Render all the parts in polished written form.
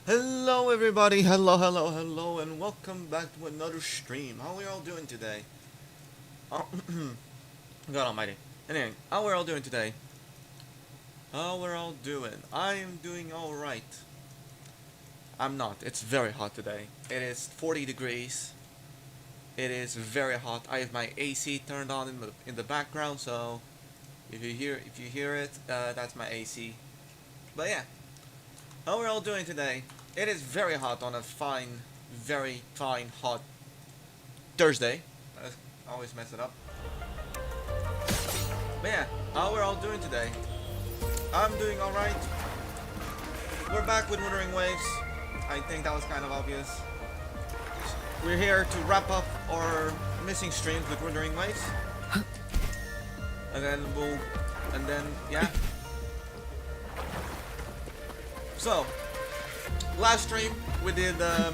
Hello everybody, hello, and welcome back to another stream. How are we all doing today? Oh, God almighty. Anyway, how are we all doing today? How we're all doing? I am doing alright. I'm not. It's very hot today. It is 40 degrees. It is very hot. I have my AC turned on in the background, so if you hear it, that's my AC. But yeah, how we're all doing today? It is very hot on a very fine hot Thursday. I always mess it up. But yeah, how we're all doing today? I'm doing alright. We're back with Wuthering Waves. I think that was kind of obvious. We're here to wrap up our missing streams with Wuthering Waves. And then yeah. So, last stream we did the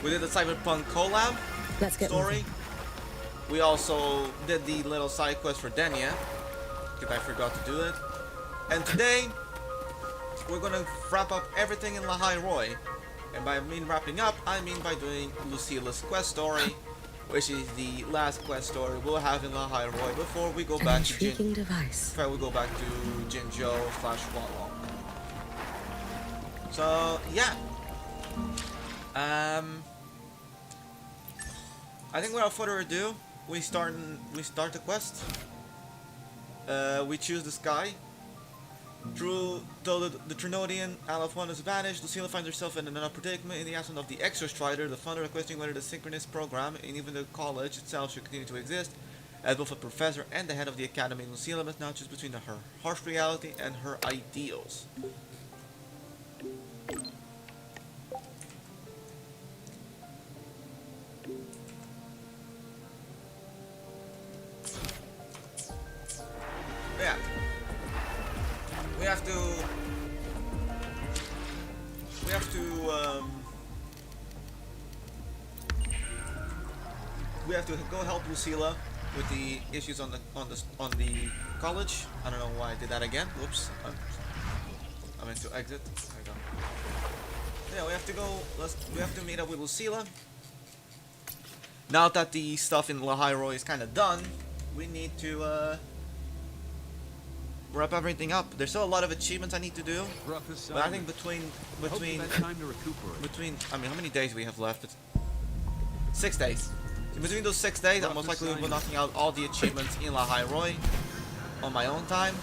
Cyberpunk collab story. Moving. We also did the little side quest for Denia, because I forgot to do it. And today we're gonna wrap up everything in Lahai-Roi. And by wrapping up, I mean by doing Lucila's quest story, which is the last quest story we'll have in Lahai-Roi before we go back to Jinzhou /Huanglong. So yeah, I think without further ado, we start the quest. We choose the sky. Though the Trinodian Alpha has vanished, Lucilla finds herself in another predicament. In the absence of the extra strider, the founder questioning whether the synchronous program and even the college itself should continue to exist. As both a professor and the head of the academy, Lucilla must now choose between her harsh reality and her ideals. Yeah. We have to go help Lucilla with the issues on the college. I don't know why I did that again. Whoops. I meant to exit. There we go. Yeah, we have to go. We have to meet up with Lucilla. Now that the stuff in Lahai-Roi is kind of done, we need to wrap everything up. There's still a lot of achievements I need to do, but I think between I mean, how many days we have left? It's 6 days. So between those 6 days, I most likely will be knocking out all the achievements in Lahai-Roi on my own time.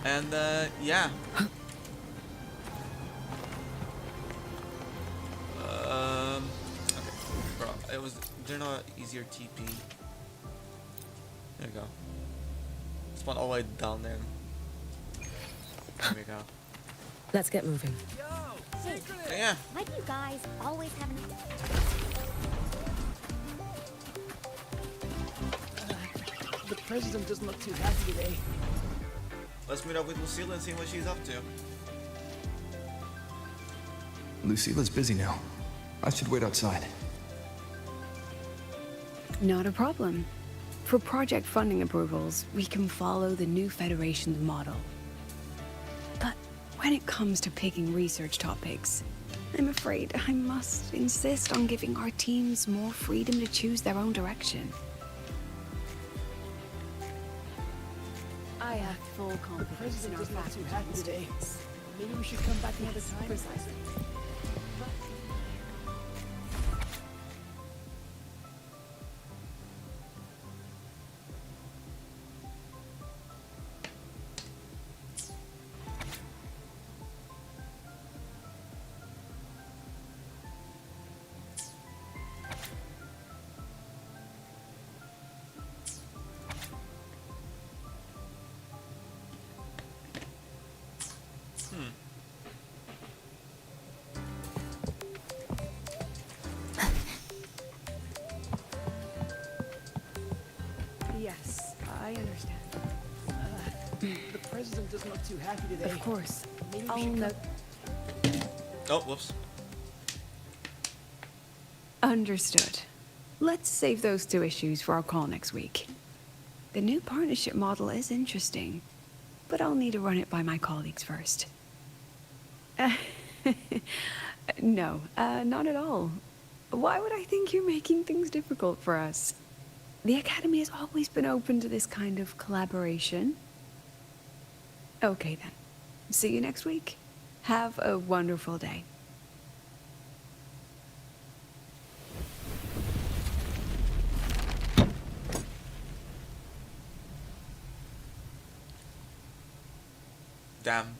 And yeah. Okay, bro, they're not easier TP. There we go. Spawn all the way down there. There we go. Let's get moving. Hey, Yeah. why do you guys always have an... The president doesn't look too happy today. Let's meet up with Lucilla and see what she's up to. Lucila's busy now. I should wait outside. Not a problem. For project funding approvals, we can follow the new Federation's model. But when it comes to picking research topics, I'm afraid I must insist on giving our teams more freedom to choose their own direction. I have full The confidence in president our doesn't look too happy faculty today. students. Maybe we should come back another time. Precisely. Yes, I understand. The president doesn't look too happy today. Of course. Maybe we I'll should note. Oh, whoops. Understood. Let's save those two issues for our call next week. The new partnership model is interesting, but I'll need to run it by my colleagues first. No, not at all. Why would I think you're making things difficult for us? The Academy has always been open to this kind of collaboration. Okay then. See you next week. Have a wonderful day. Damn.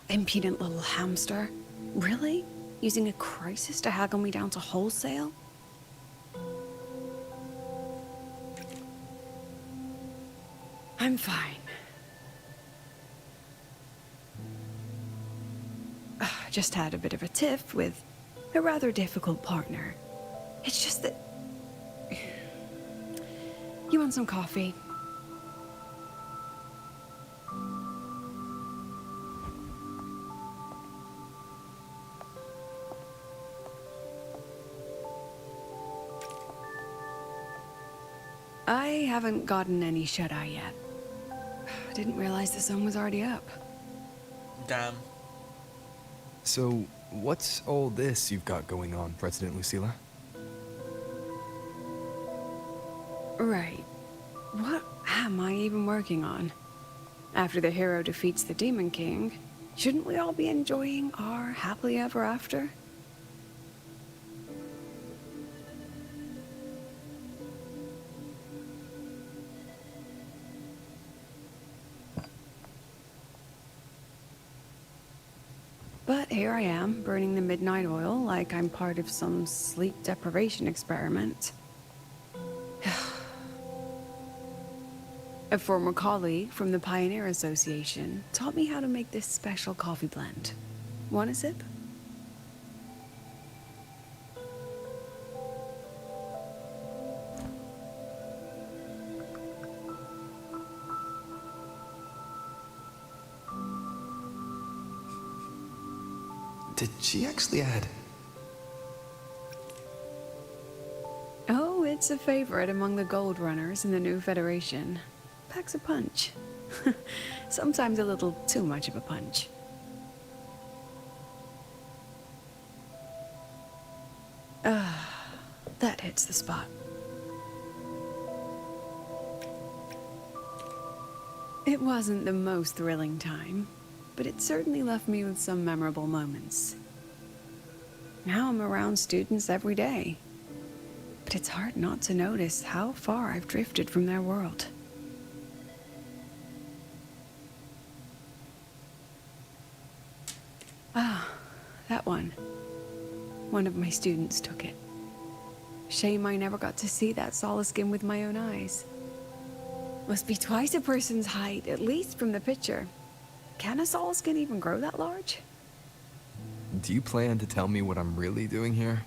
Impudent little hamster. Really? Using a crisis to haggle me down to wholesale? I'm fine. Just had a bit of a tiff with a rather difficult partner. It's just that... You want some coffee? I haven't gotten any shut-eye yet. Didn't realize the sun was already up. Damn. So, what's all this you've got going on, President Lucilla? Right. What am I even working on? After the hero defeats the Demon King, shouldn't we all be enjoying our happily ever after? But here I am, burning the midnight oil like I'm part of some sleep deprivation experiment. A former colleague from the Pioneer Association taught me how to make this special coffee blend. Want a sip? Did she actually add? Oh, it's a favorite among the Gold Runners in the new Federation. Packs a punch. Sometimes a little too much of a punch. That hits the spot. It wasn't the most thrilling time, but it certainly left me with some memorable moments. Now I'm around students every day, but it's hard not to notice how far I've drifted from their world. Ah, that one. One of my students took it. Shame I never got to see that Solaskin with my own eyes. Must be twice a person's height, at least from the picture. Can a Solaskin even grow that large? Do you plan to tell me what I'm really doing here?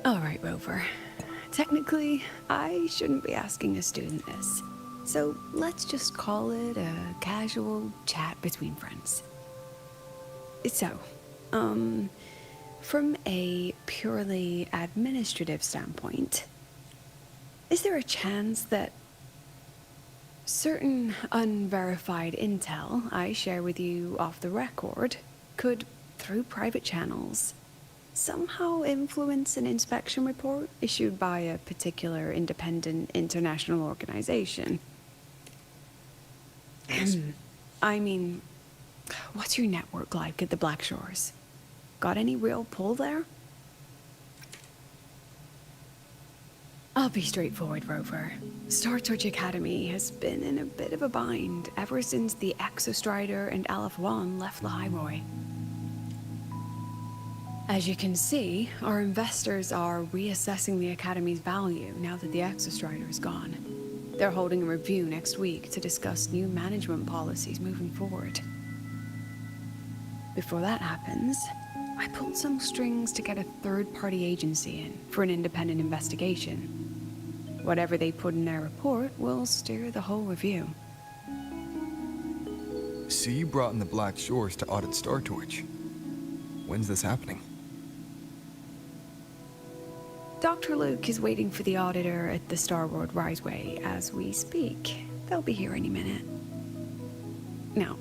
All right, Rover. Technically, I shouldn't be asking a student this. So let's just call it a casual chat between friends. So, from a purely administrative standpoint, is there a chance that certain unverified intel I share with you off the record could, through private channels, somehow influence an inspection report issued by a particular independent international organization? I mean, what's your network like at the Black Shores? Got any real pull there? I'll be straightforward, Rover. Star Touch Academy has been in a bit of a bind ever since the Exostrider and Aleph One left Lahai-Roi. As you can see, our investors are reassessing the Academy's value now that the Exostrider is gone. They're holding a review next week to discuss new management policies moving forward. Before that happens, I pulled some strings to get a third-party agency in for an independent investigation. Whatever they put in their report will steer the whole review. So you brought in the Black Shores to audit Star Torch. When's this happening? Dr. Luke is waiting for the auditor at the Starworld Riseway as we speak. They'll be here any minute. Now,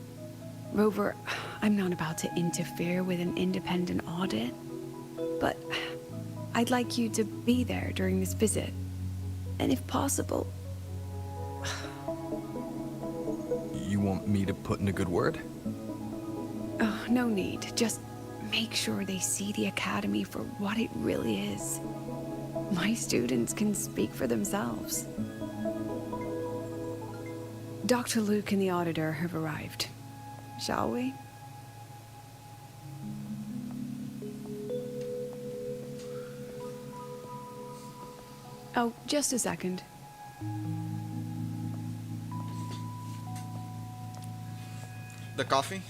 Rover, I'm not about to interfere with an independent audit, but I'd like you to be there during this visit. And if possible... You want me to put in a good word? Oh, no need. Just make sure they see the Academy for what it really is. My students can speak for themselves. Dr. Luke and the auditor have arrived. Shall we? Oh, just a second. The coffee?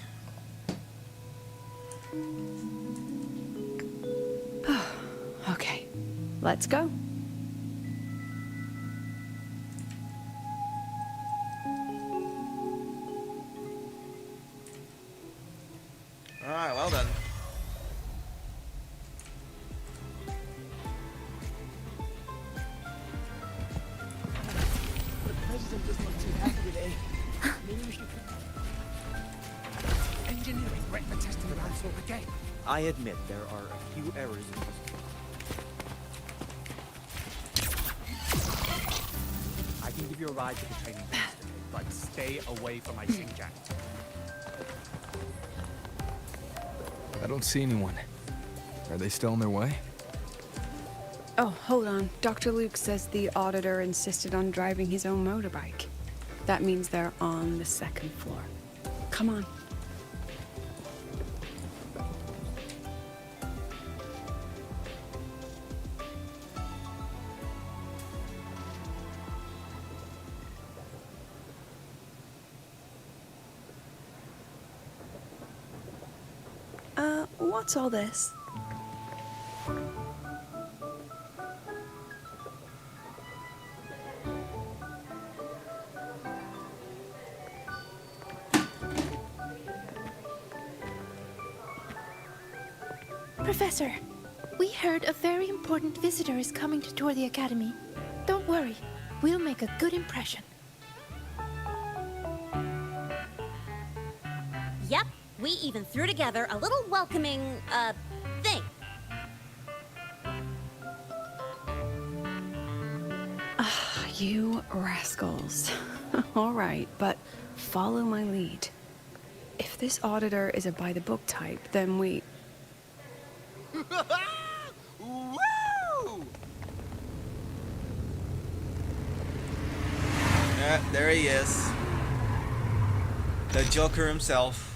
Okay, let's go. Alright, well then. The president doesn't look too happy today. Maybe we should... Engineering wrecked the testing around again. I admit there are a few errors in this. I can give you a ride to the training base today, but stay away from my sing jacket. I don't see anyone. Are they still on their way? Oh, hold on. Dr. Luke says the auditor insisted on driving his own motorbike. That means they're on the second floor. Come on. What's all this? Professor, we heard a very important visitor is coming to tour the academy. Don't worry, we'll make a good impression. Yep, we even threw together a little welcoming, thing. You rascals. All right, but follow my lead. If this auditor is a by-the-book type, then we... Woo! Yeah, there he is. The Joker himself.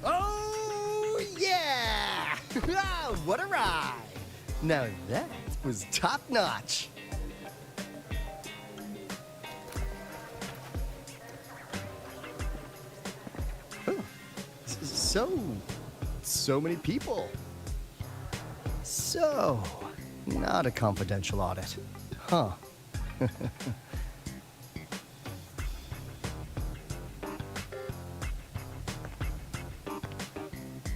Oh, yeah! What a ride! Now that was top-notch. Huh. So many people. So, not a confidential audit. Huh.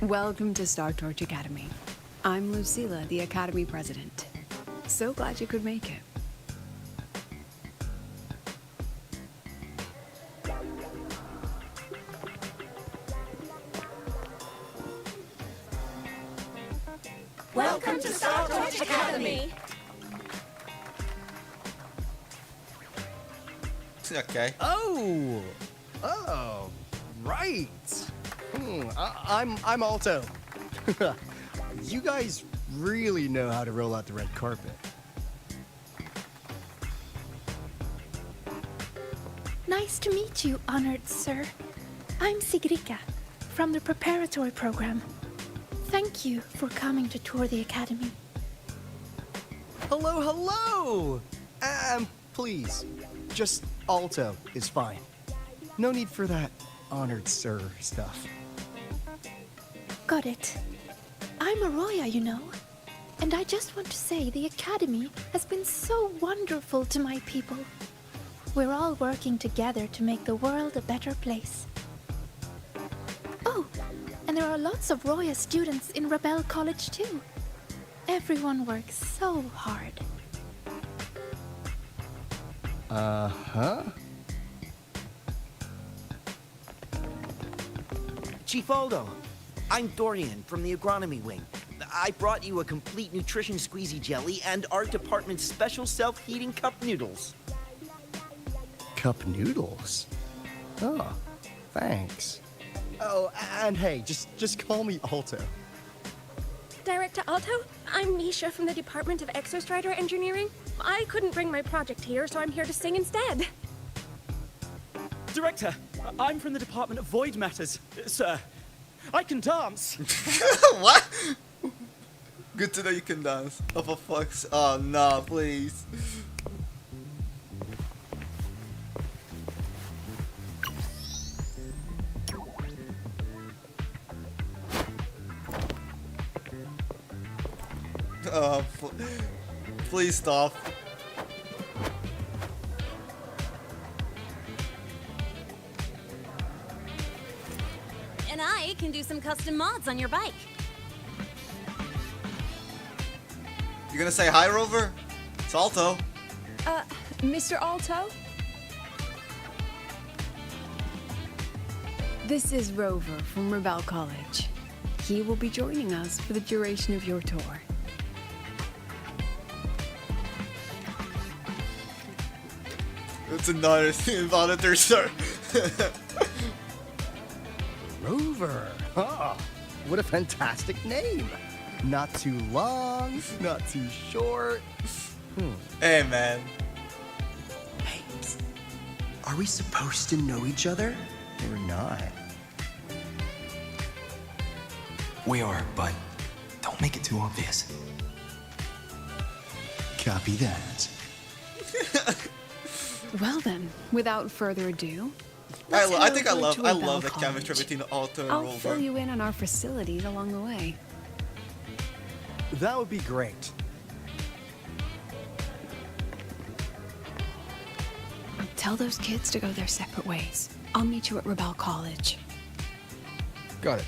Welcome to Star Torch Academy. I'm Lucilla, the Academy President. So glad you could make it. Welcome to Star Torch Academy! Okay. Oh, right. I'm Alto. You guys really know how to roll out the red carpet. Nice to meet you, honored sir. I'm Sigrika, from the preparatory program. Thank you for coming to tour the academy. Hello. Please, just Alto is fine. No need for that honored sir stuff. Got it. I'm Arroya, you know. And I just want to say the academy has been so wonderful to my people. We're all working together to make the world a better place. Oh, and there are lots of Roya students in Rebel College too. Everyone works so hard. Uh-huh. Chief Aldo, I'm Dorian from the agronomy wing. I brought you a complete nutrition squeezy jelly and our department's special self-heating cup noodles. Cup noodles? Oh, thanks. Oh, and hey, just call me Alto. Director Alto, I'm Nisha from the Department of Exostrider Engineering. I couldn't bring my project here, so I'm here to sing instead. Director, I'm from the Department of Void Matters. Sir, I can dance. What? Good to know you can dance. Oh, for fuck's... Oh, no, please. Oh, please stop. And I can do some custom mods on your bike. You gonna say hi, Rover? It's Alto. Mr. Alto? This is Rover from Rebel College. He will be joining us for the duration of your tour. It's another auditor, sir. Rover, huh? What a fantastic name. Not too long, not too short. Hey, man. Hey, are we supposed to know each other or not? We are, but don't make it too obvious. Copy that. Well then, without further ado, I let's head think I over love to I Rebel love the College. chemistry between Alto and I'll Rover. fill you in on our facilities along the way. That would be great. Tell those kids to go their separate ways. I'll meet you at Rebel College. Got it.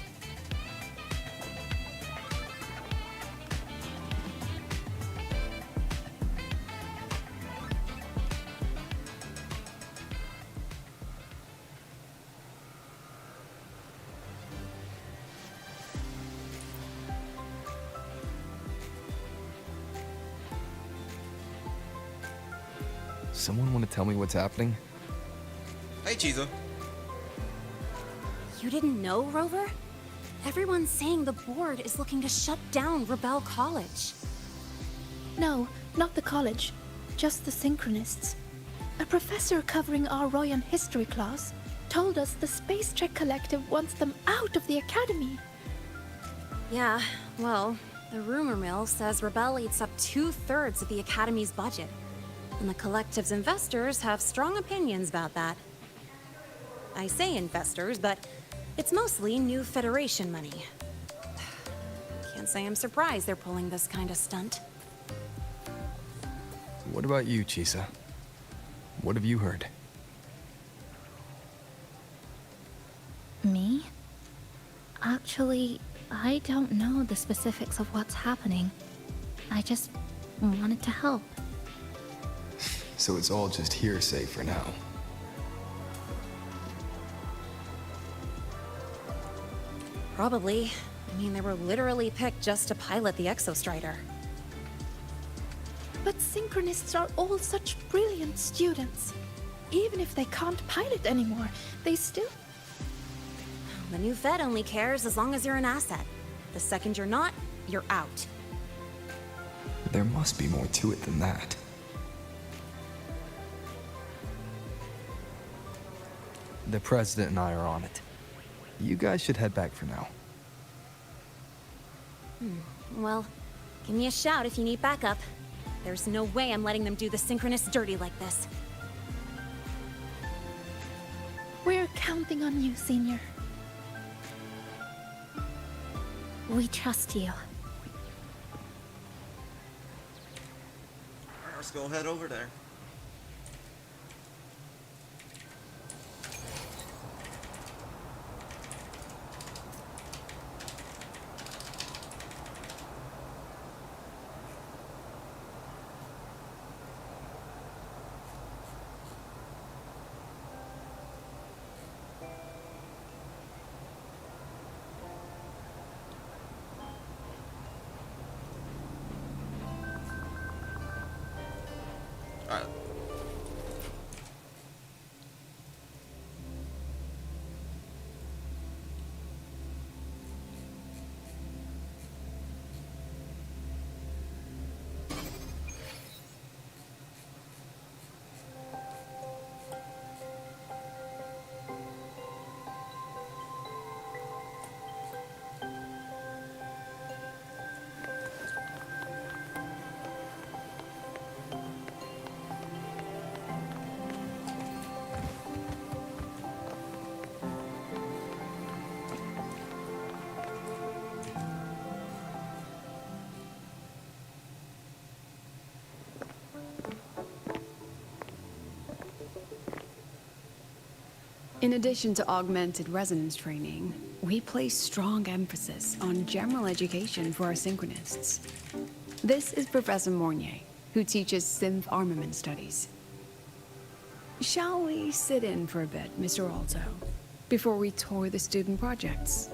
Someone want to tell me what's happening? Hey, Chizo. You didn't know, Rover? Everyone's saying the board is looking to shut down Rebel College. No, not the college. Just the Synchronists. A professor covering our Royan history class told us the Space Trek Collective wants them out of the Academy. Yeah, well, the rumor mill says Rebel eats up 2/3 of the Academy's budget. And the Collective's investors have strong opinions about that. I say investors, but it's mostly new Federation money. Can't say I'm surprised they're pulling this kind of stunt. What about you, Chisa? What have you heard? Me? Actually, I don't know the specifics of what's happening. I just wanted to help. So it's all just hearsay for now. Probably. I mean, they were literally picked just to pilot the Exostrider. But Synchronists are all such brilliant students. Even if they can't pilot anymore, they still... The new Fed only cares as long as you're an asset. The second you're not, you're out. There must be more to it than that. The President and I are on it. You guys should head back for now. Well, give me a shout if you need backup. There's no way I'm letting them do the Synchronists dirty like this. We're counting on you, Senior. We trust you. Alright, let's go head over there. Alright. In addition to augmented resonance training, we place strong emphasis on general education for our Synchronists. This is Professor Mornier, who teaches synth armament studies. Shall we sit in for a bit, Mr. Alto, before we tour the student projects?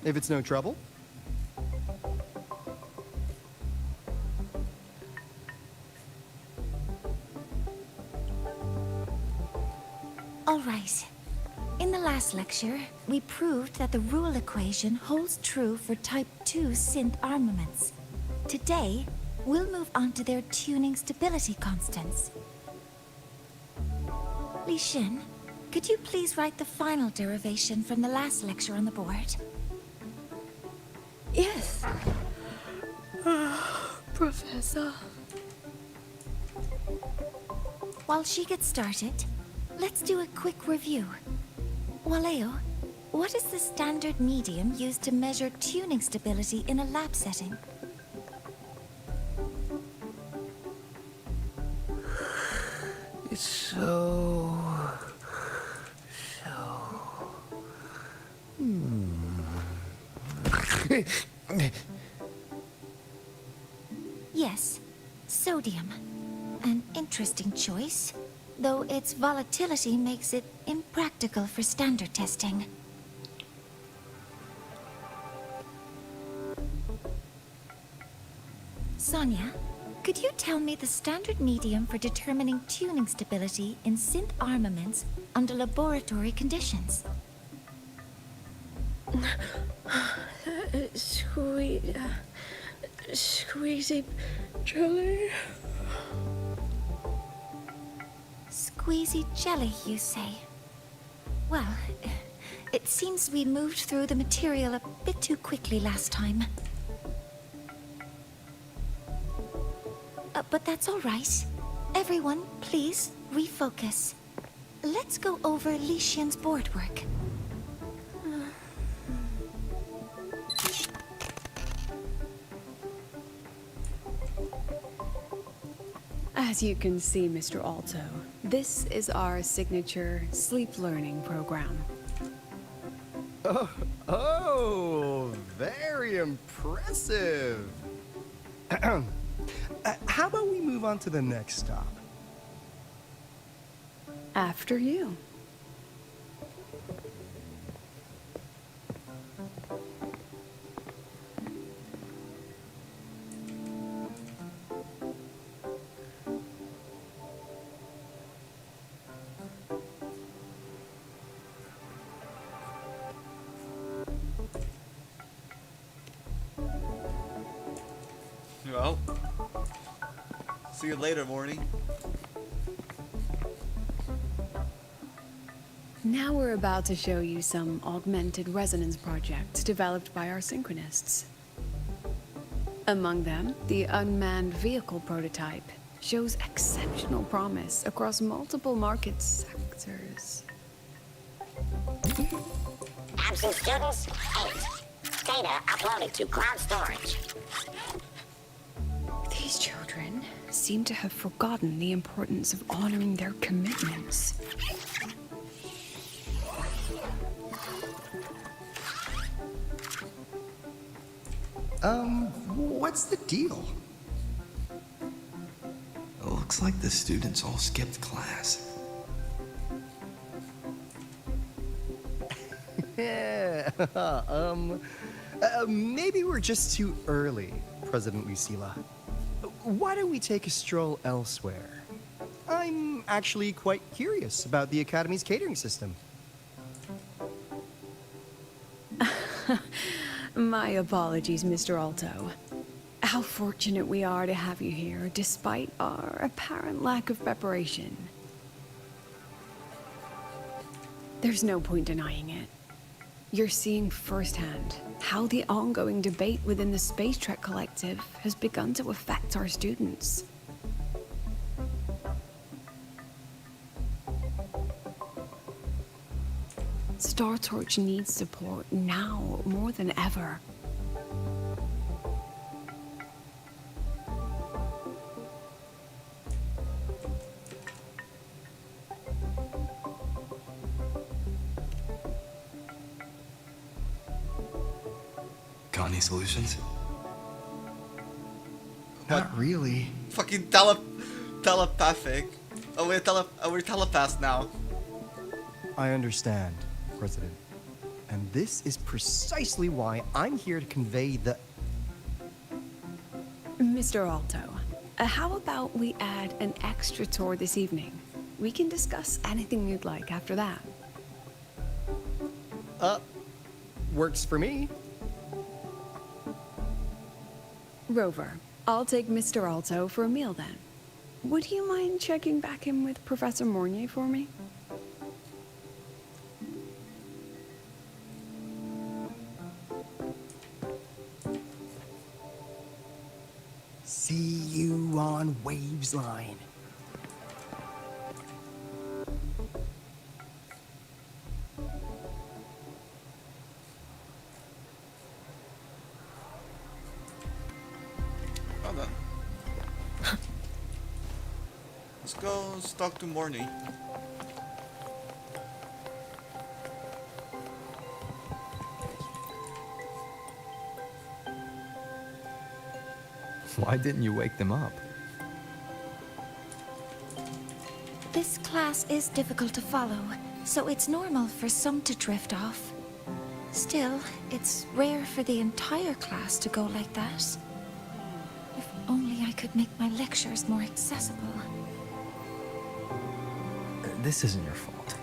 If it's no trouble. All right. In the last lecture, we proved that the rule equation holds true for Type 2 synth armaments. Today, we'll move on to their tuning stability constants. Li Xin, could you please write the final derivation from the last lecture on the board? Yes. Professor. While she gets started, let's do a quick review. Waleo, what is the standard medium used to measure tuning stability in a lab setting? It's so... Yes, sodium. An interesting choice, though its volatility makes it impractical for standard testing. Sonia, could you tell me the standard medium for determining tuning stability in synth armaments under laboratory conditions? Squeezy jelly. Squeezy jelly, you say? Well, it seems we moved through the material a bit too quickly last time. But that's all right. Everyone, please, refocus. Let's go over Li Xian's board work. As you can see, Mr. Alto, this is our signature sleep learning program. Oh, very impressive. How about we move on to the next stop? After you. Well, see you later, Morty. Now we're about to show you some augmented resonance projects developed by our synchronists. Among them, the unmanned vehicle prototype shows exceptional promise across multiple market sectors. Absent students, 8. Data uploaded to cloud storage. These children seem to have forgotten the importance of honoring their commitments. What's the deal? It looks like the students all skipped class. Yeah, maybe we're just too early, President Lucila. Why don't we take a stroll elsewhere? I'm actually quite curious about the Academy's catering system. My apologies, Mr. Alto. How fortunate we are to have you here, despite our apparent lack of preparation. There's no point denying it. You're seeing firsthand how the ongoing debate within the Space Trek Collective has begun to affect our students. Star Torch needs support now more than ever. Got any solutions? Not really. Fucking telepathic. Oh, we're telepaths now. I understand, President. And this is precisely why I'm here to convey the... Mr. Alto, how about we add an extra tour this evening? we can discuss anything you'd like after that. Works for me. Rover, I'll take Mr. Alto for a meal then. Would you mind checking back in with Professor Mornier for me? See you on Waves Line. Well done. Let's go talk to Morny. Why didn't you wake them up? This class is difficult to follow, so it's normal for some to drift off. Still, it's rare for the entire class to go like that. If only I could make my lectures more accessible. This isn't your fault.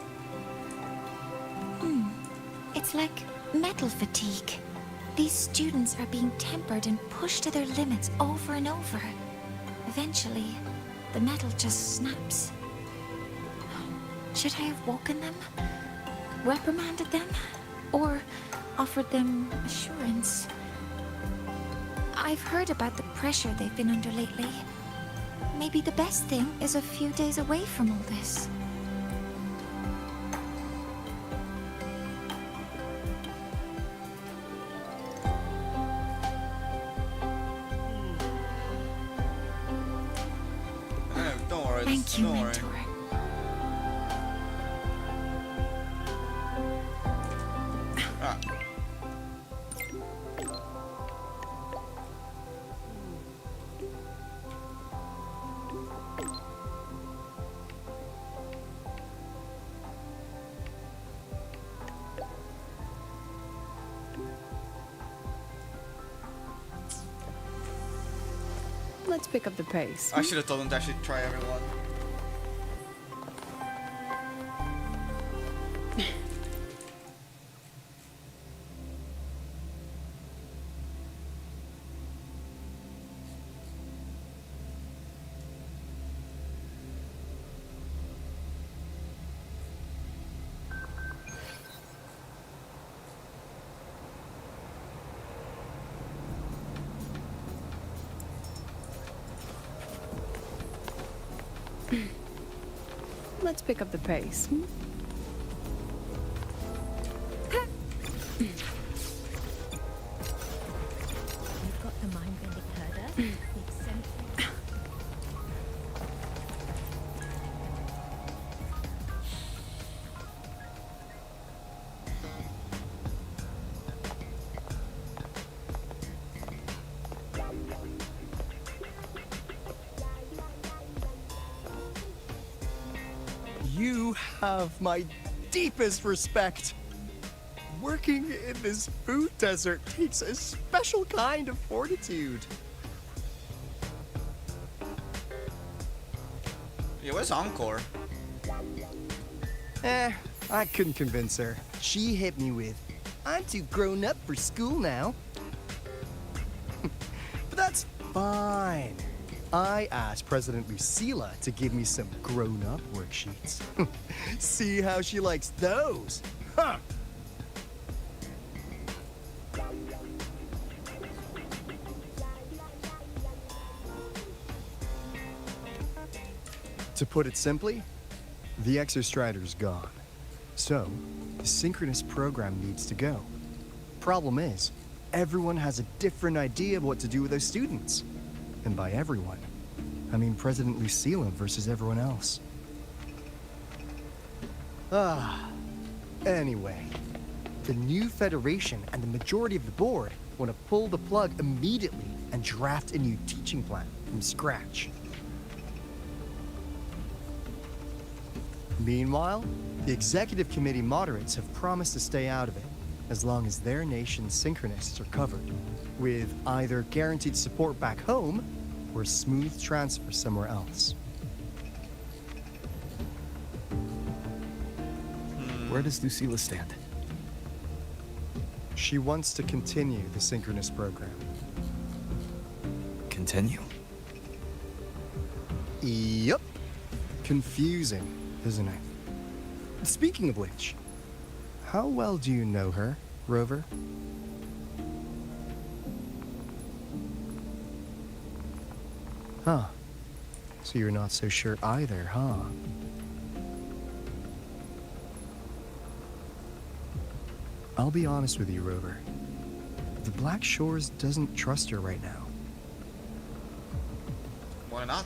It's like metal fatigue. These students are being tempered and pushed to their limits over and over. Eventually, the metal just snaps. Should I have woken them? Reprimanded them? Or offered them assurance? I've heard about the pressure they've been under lately. Maybe the best thing is a few days away from all this. Don't worry. Thank you, don't worry. mentor. Ah. Let's pick up the pace. I should have told him to actually try everyone. Let's pick up the pace. You've got the mind-bending herder, the eccentric. You have my deepest respect. Working in this food desert takes a special kind of fortitude. Yeah, where's Encore? I couldn't convince her. She hit me with, "I'm too grown up for school now." But that's fine. I asked President Lucilla to give me some grown-up worksheets. See how she likes those. Huh. To put it simply, the Exostrider's gone. So, the synchronous program needs to go. Problem is, everyone has a different idea of what to do with those students. And by everyone, I mean President Lucilla versus everyone else. Anyway, the new Federation and the majority of the board want to pull the plug immediately and draft a new teaching plan from scratch. Meanwhile, the executive committee moderates have promised to stay out of it, as long as their nation's synchronists are covered, with either guaranteed support back home or a smooth transfer somewhere else. where does Lucilla stand? She wants to continue the synchronous program. Continue? Yup. Confusing, isn't it? Speaking of which, how well do you know her, Rover? Huh. So you're not so sure either, huh? I'll be honest with you, Rover. The Black Shores doesn't trust her right now. Why not?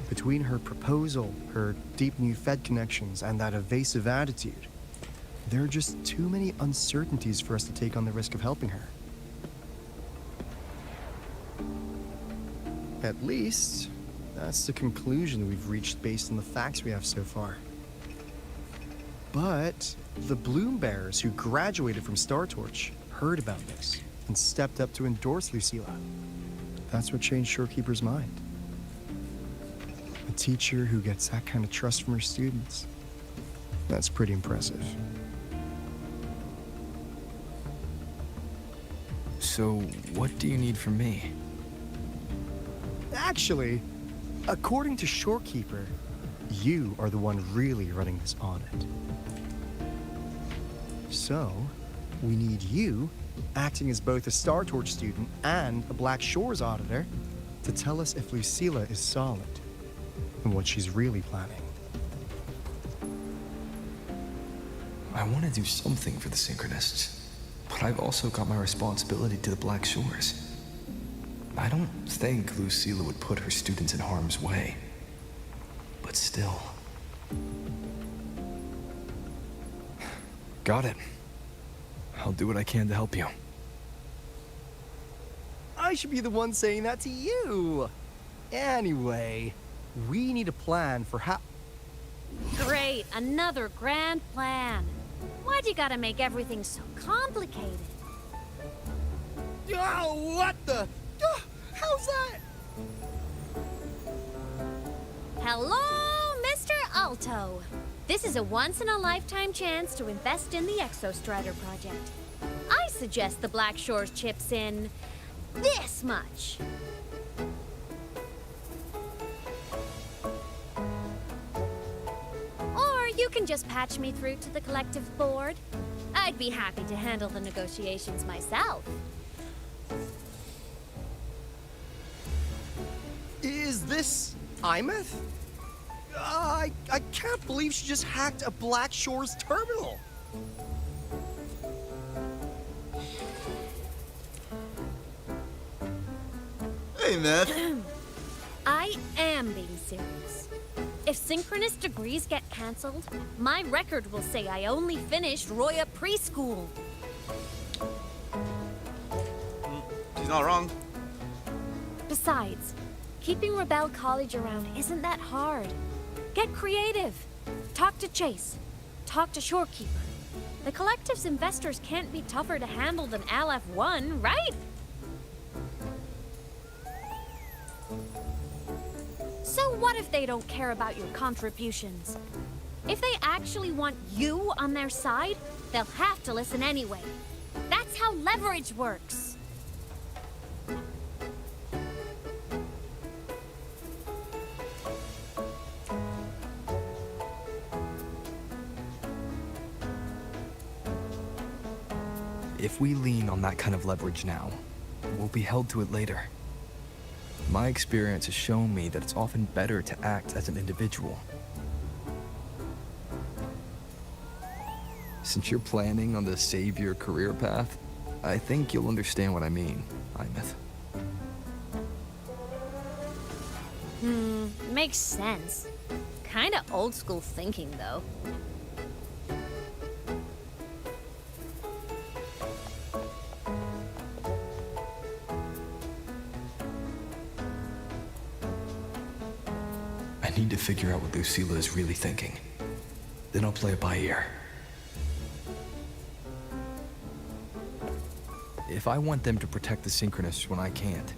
Between her proposal, her deep new Fed connections, and that evasive attitude, there are just too many uncertainties for us to take on the risk of helping her. At least, that's the conclusion we've reached based on the facts we have so far. But the Bloom Bearers who graduated from Star Torch heard about this and stepped up to endorse Lucilla. That's what changed Shorekeeper's mind. A teacher who gets that kind of trust from her students. That's pretty impressive. So, what do you need from me? Actually, according to Shorekeeper, you are the one really running this audit. So, we need you, acting as both a Star Torch student and a Black Shores auditor, to tell us if Lucilla is solid and what she's really planning. I want to do something for the Synchronists, but I've also got my responsibility to the Black Shores. I don't think Lucilla would put her students in harm's way, but still. Got it. I'll do what I can to help you. I should be the one saying that to you. Anyway, we need a plan for how... Great, another grand plan. Why'd you gotta make everything so complicated? Oh, what the... how's that? Hello, Mr. Alto. This is a once-in-a-lifetime chance to invest in the Exostrider project. I suggest the Black Shores chips in this much. Or you can just patch me through to the collective board. I'd be happy to handle the negotiations myself. Is this Imeth? I can't believe she just hacked a Black Shores terminal. Hey, Meth. I am being serious. If synchronous degrees get cancelled, my record will say I only finished Roya preschool. She's not wrong. Besides, keeping Rebel College around isn't that hard. Get creative. Talk to Chase. Talk to Shorekeeper. The Collective's investors can't be tougher to handle than LF1, right? So what if they don't care about your contributions? If they actually want you on their side, they'll have to listen anyway. That's how leverage works. If we lean on that kind of leverage now, we'll be held to it later. My experience has shown me that it's often better to act as an individual. Since you're planning on the savior career path, I think you'll understand what I mean, Imeth. Makes sense. Kinda old school thinking, though. I need to figure out what Lucilla is really thinking. Then I'll play it by ear. If I want them to protect the Synchronists when I can't,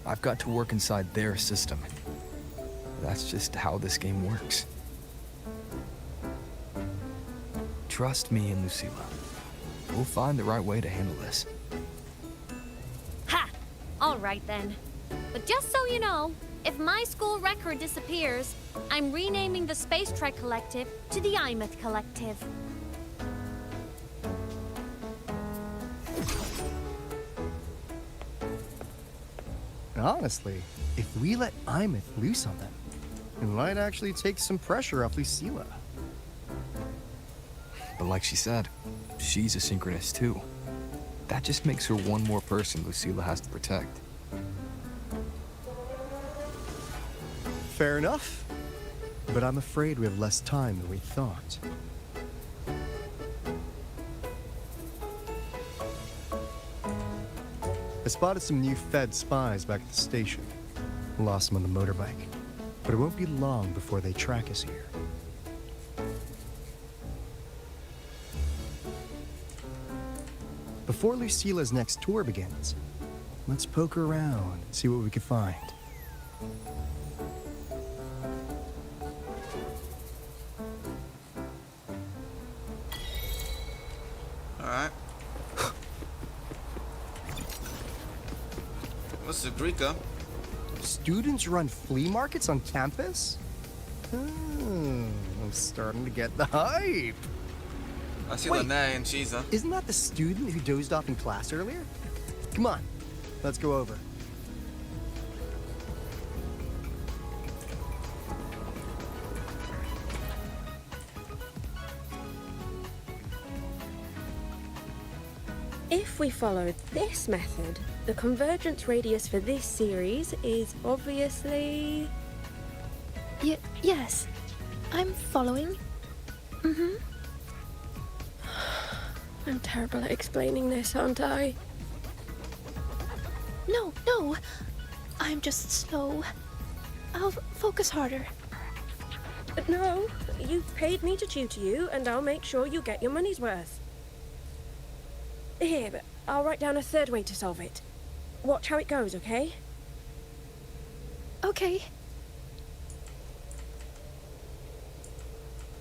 I've got to work inside their system. That's just how this game works. Trust me and Lucilla. We'll find the right way to handle this. Ha! All right then. But just so you know, if my school record disappears, I'm renaming the Space Trek Collective to the Imeth Collective. Honestly, if we let Imeth loose on them, it might actually take some pressure off Lucilla. But like she said, she's a synchronist too. That just makes her one more person Lucilla has to protect. Fair enough. But I'm afraid we have less time than we thought. I spotted some new Fed spies back at the station. Lost them on the motorbike. But it won't be long before they track us here. Before Lucilla's next tour begins, let's poke around and see what we can find. Alright. What's the Greeka? Students run flea markets on campus? I'm starting to get the hype. I see Wait, Lahai and Chiza. Isn't that the student who dozed off in class earlier? Come on, let's go over. If we follow this method, the convergence radius for this series is obviously... Yes. I'm following. Mm-hmm. I'm terrible at explaining this, aren't I? No. I'm just slow. I'll focus harder. But no, you've paid me to tutor you, and I'll make sure you get your money's worth. Here, but I'll write down a third way to solve it. Watch how it goes, okay? Okay.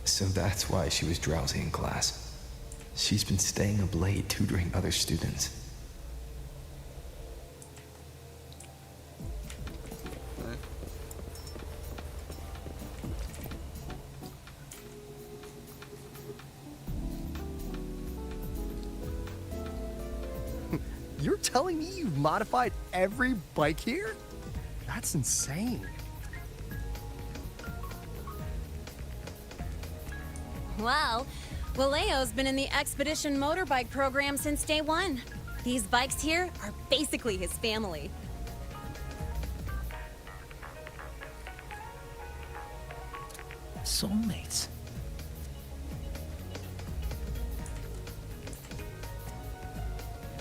So that's why she was drowsy in class. She's been staying up late tutoring other students. You're telling me you've modified every bike here? That's insane. Wow. Valeo's been in the Expedition motorbike program since day one. These bikes here are basically his family. Soulmates.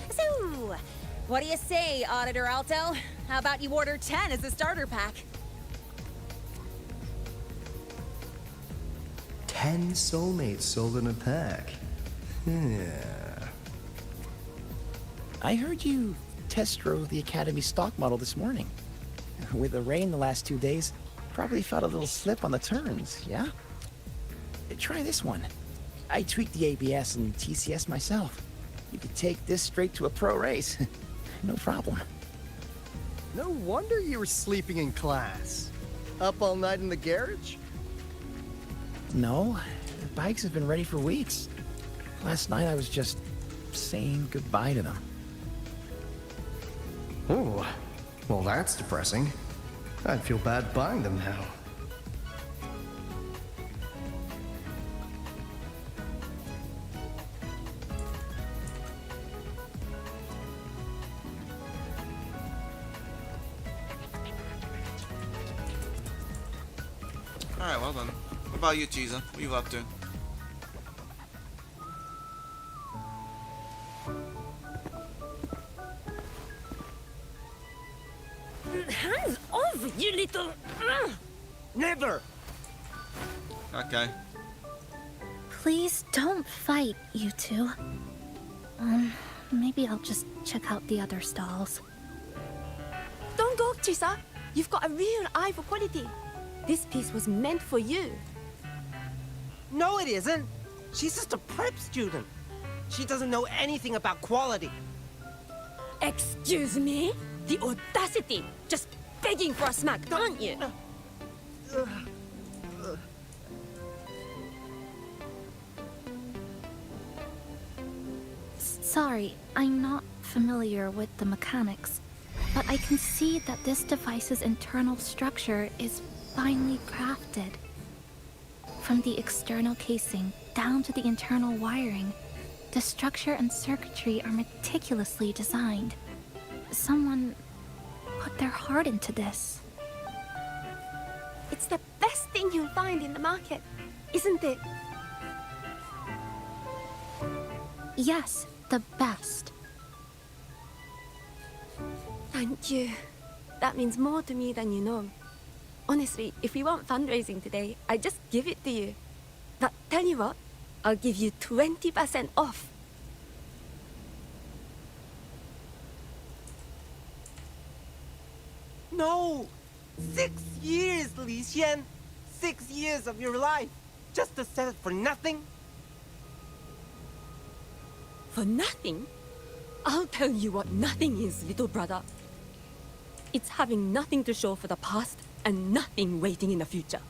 So, what do you say, Auditor Alto? How about you order 10 as a starter pack? 10 soulmates sold in a pack. Yeah. I heard you test drove the Academy stock model this morning. With the rain the last 2 days, probably felt a little slip on the turns, yeah? Try this one. I tweaked the ABS and TCS myself. You could take this straight to a pro race. No problem. No wonder you were sleeping in class. Up all night in the garage? No, the bikes have been ready for weeks. Last night I was just saying goodbye to them. Oh, well that's depressing. I'd feel bad buying them now. Alright, well then. What about you, Chiza? What are you up to? Hands off, you little... Never! Okay. Please don't fight, you two. Maybe I'll just check out the other stalls. Don't go, Chisa. You've got a real eye for quality. This piece was meant for you. No, it isn't. She's just a prep student. She doesn't know anything about quality. Excuse me? The audacity! Just begging for a smack, aren't you? Sorry, I'm not familiar with the mechanics, but I can see that this device's internal structure is finely crafted. From the external casing down to the internal wiring, the structure and circuitry are meticulously designed. Someone put their heart into this. It's the best thing you'll find in the market, isn't it? Yes, the best. Thank you. That means more to me than you know. Honestly, if we want fundraising today, I'd just give it to you. But tell you what, I'll give you 20% off. No! 6 years, Li Xian! 6 years of your life! Just to sell it for nothing? For nothing? I'll tell you what nothing is, little brother. It's having nothing to show for the past and nothing waiting in the future.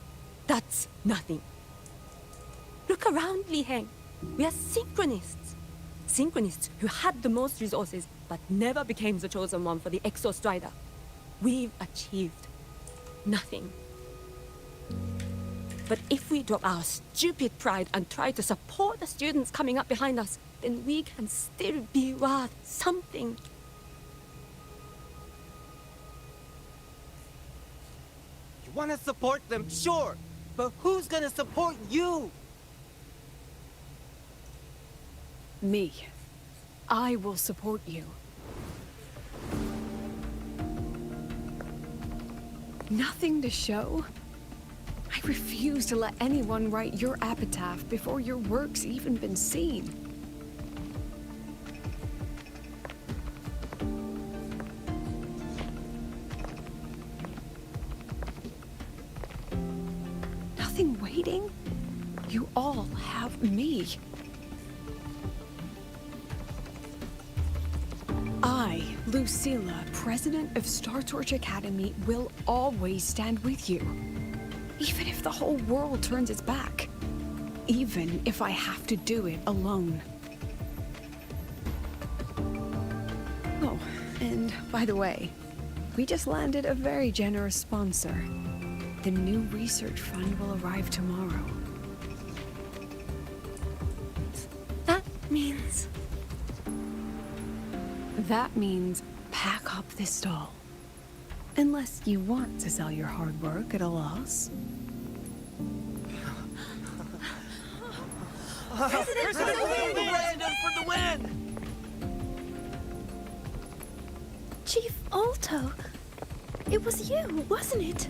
That's nothing. Look around, Li Heng. We are synchronists. Synchronists who had the most resources but never became the chosen one for the Exostrider. We've achieved nothing. But if we drop our stupid pride and try to support the students coming up behind us, then we can still be worth something. You want to support them, sure. But who's gonna support you? Me. I will support you. Nothing to show? I refuse to let anyone write your epitaph before your work's even been seen. Nothing waiting? You all have me. I, Lucilla, president of Star Torch Academy, will always stand with you. Even if the whole world turns its back. Even if I have to do it alone. Oh, and by the way, we just landed a very generous sponsor. The new research fund will arrive tomorrow. That means... That means pack up this stall. Unless you want to sell your hard work at a loss. President for the win! Chief Alto, it was you, wasn't it?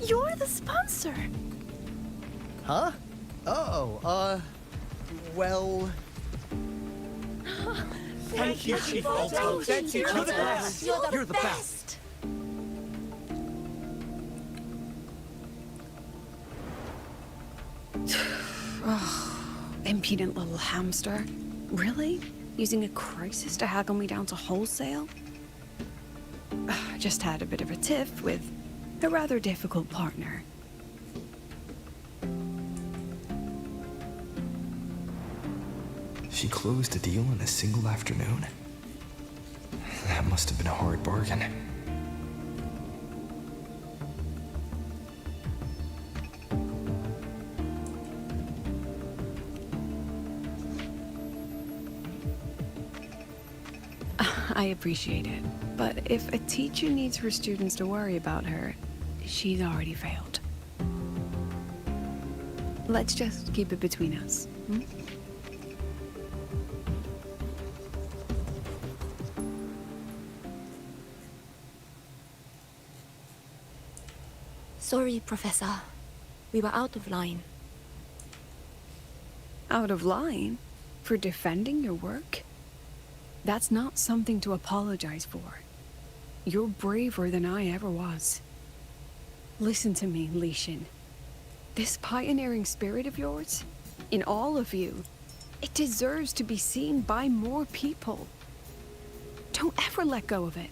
You're the sponsor. Huh? Oh, well... Thank you, Chief Alto. Thank you. You're the best. You're the best. Impudent little hamster. Really? Using a crisis to haggle me down to wholesale? Just had a bit of a tiff with a rather difficult partner. She closed a deal in a single afternoon? That must have been a hard bargain. I appreciate it, but if a teacher needs her students to worry about her, she's already failed. Let's just keep it between us, hmm? Sorry, Professor. We were out of line. Out of line? For defending your work? That's not something to apologize for. You're braver than I ever was. Listen to me, Li Xin. This pioneering spirit of yours, in all of you. It deserves to be seen by more people. Don't ever let go of it.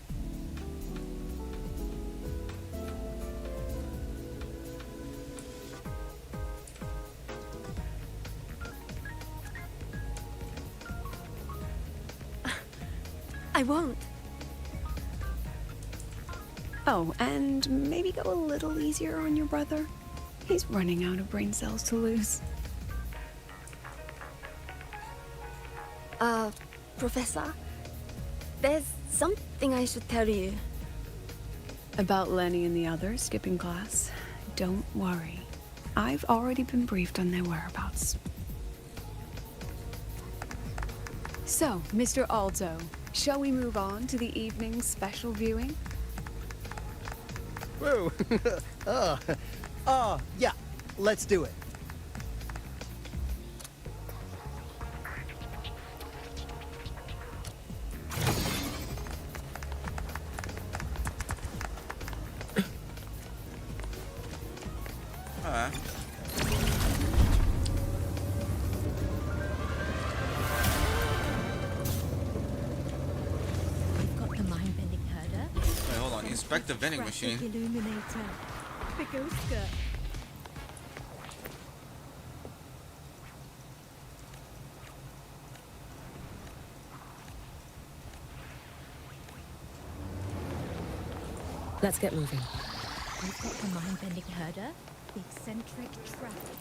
I won't. Oh, and maybe go a little easier on your brother. He's running out of brain cells to lose. Professor? There's something I should tell you. About Lenny and the others skipping class? Don't worry. I've already been briefed on their whereabouts. So, Mr. Alto, shall we move on to the evening's special viewing? Whoa. Yeah. Let's do it. We've got the mind-bending herder. Wait, hold on. Inspect the vending machine. Illuminator. The ghost skirt. Let's get moving. We've got the mind-bending herder, the eccentric traveler.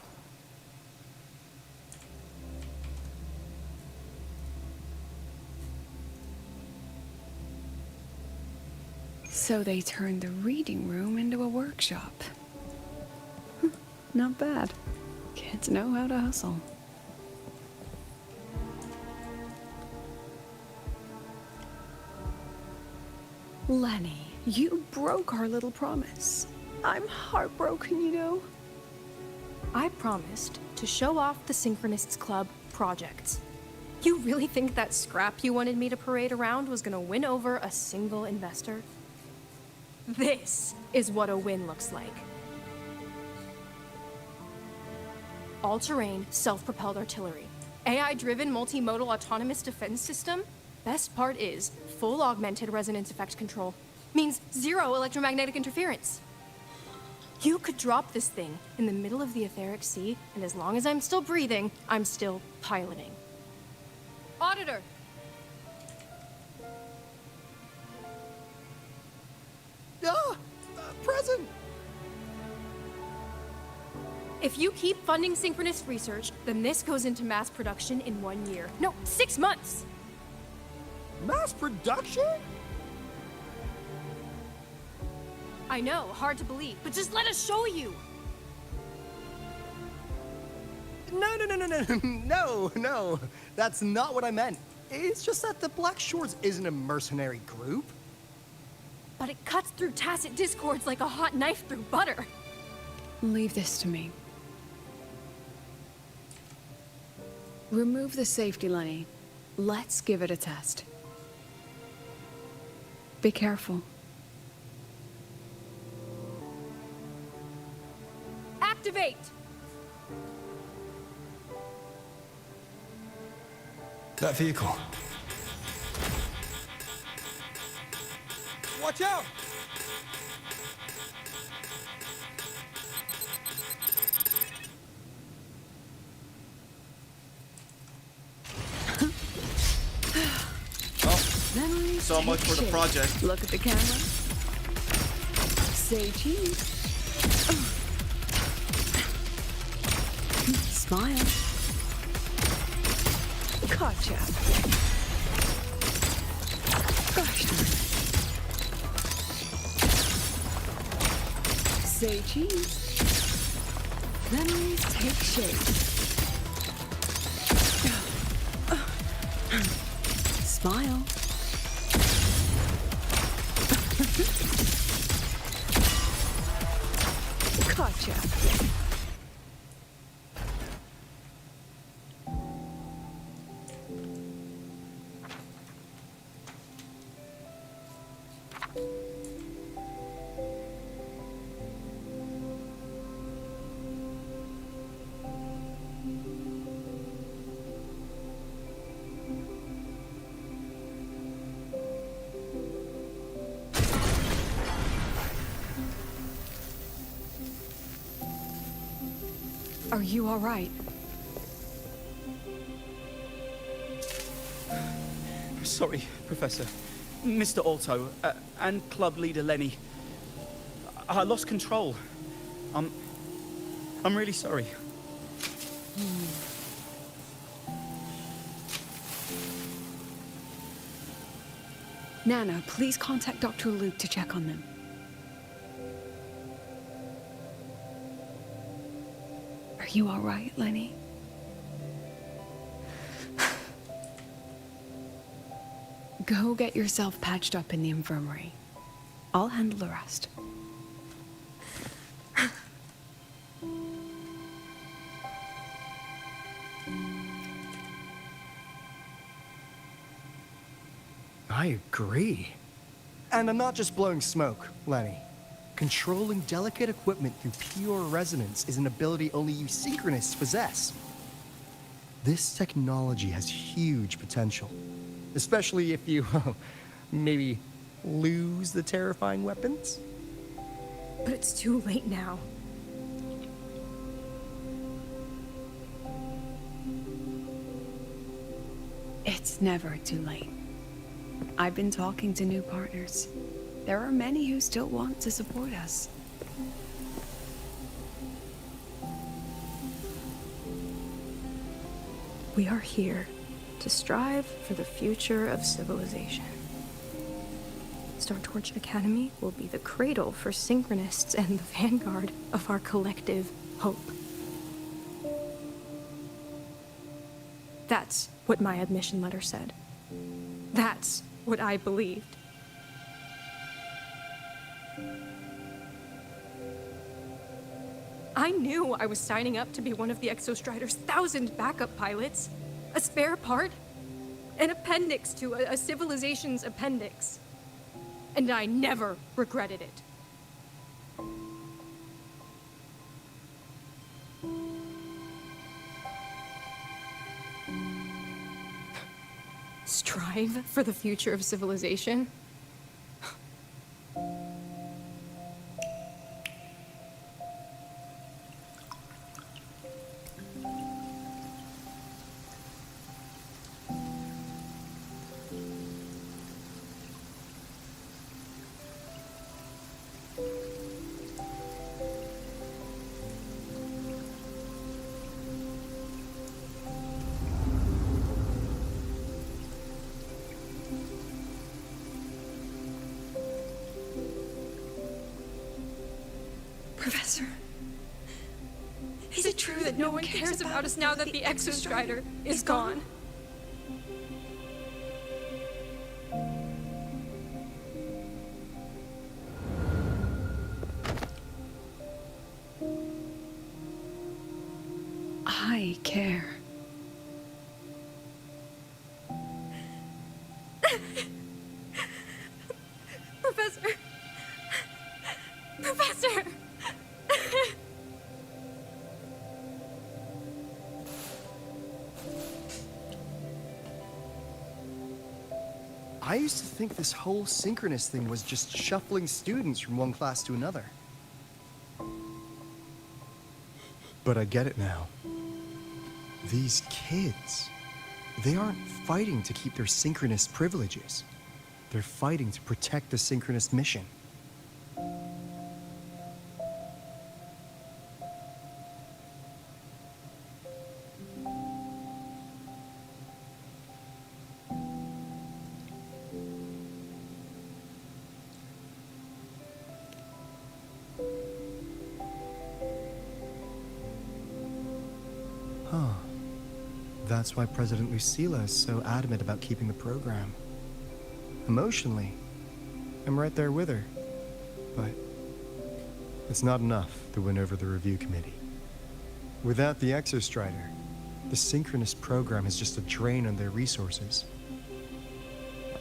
So they turned the reading room into a workshop. Not bad. Kids know how to hustle. Lenny, you broke our little promise. I'm heartbroken, you know. I promised to show off the Synchronists Club projects. You really think that scrap you wanted me to parade around was gonna win over a single investor? This is what a win looks like. All-terrain, self-propelled artillery. AI-driven multimodal autonomous defense system. Best part is, full augmented resonance effect control. Means zero electromagnetic interference. You could drop this thing in the middle of the etheric sea, and as long as I'm still breathing, I'm still piloting. Auditor! Present! If you keep funding synchronous research, then this goes into mass production in 1 year. No, 6 months! Mass production? I know, hard to believe, but just let us show you! No. That's not what I meant. It's just that the Black Shores isn't a mercenary group. But it cuts through tacit discords like a hot knife through butter. Leave this to me. Remove the safety, Lenny. Let's give it a test. Be careful. Activate! That vehicle. Watch out! So much for the project. Look at the camera. Say cheese. Smile. Gotcha. Gosh darn it. Say cheese. Memories take shape. Smile. Gotcha. Are you all right? Sorry, Professor. Mr. Alto, and club leader Lenny. I lost control. I'm really sorry. Nana, please contact Dr. Luke to check on them. Are you all right, Lenny? Go get yourself patched up in the infirmary. I'll handle the rest. I agree. And I'm not just blowing smoke, Lenny. Controlling delicate equipment through pure resonance is an ability only you synchronists possess. This technology has huge potential, especially if you, maybe, lose the terrifying weapons. But it's too late now. It's never too late. I've been talking to new partners. There are many who still want to support us. We are here to strive for the future of civilization. Startorch Academy will be the cradle for synchronists and the vanguard of our collective hope. That's what my admission letter said. That's what I believed. I knew I was signing up to be one of the Exostrider's 1,000 backup pilots, a spare part, an appendix to a civilization's appendix. And I never regretted it. Strive for the future of civilization? Professor, is it true that no one cares about us now that the Exostrider is gone? I care. Professor! Professor! I used to think this whole synchronous thing was just shuffling students from one class to another. But I get it now. These kids, they aren't fighting to keep their synchronous privileges. They're fighting to protect the synchronous mission. Huh. That's why President Lucilla is so adamant about keeping the program. Emotionally, I'm right there with her. But it's not enough to win over the review committee. Without the Exostrider, the synchronous program is just a drain on their resources.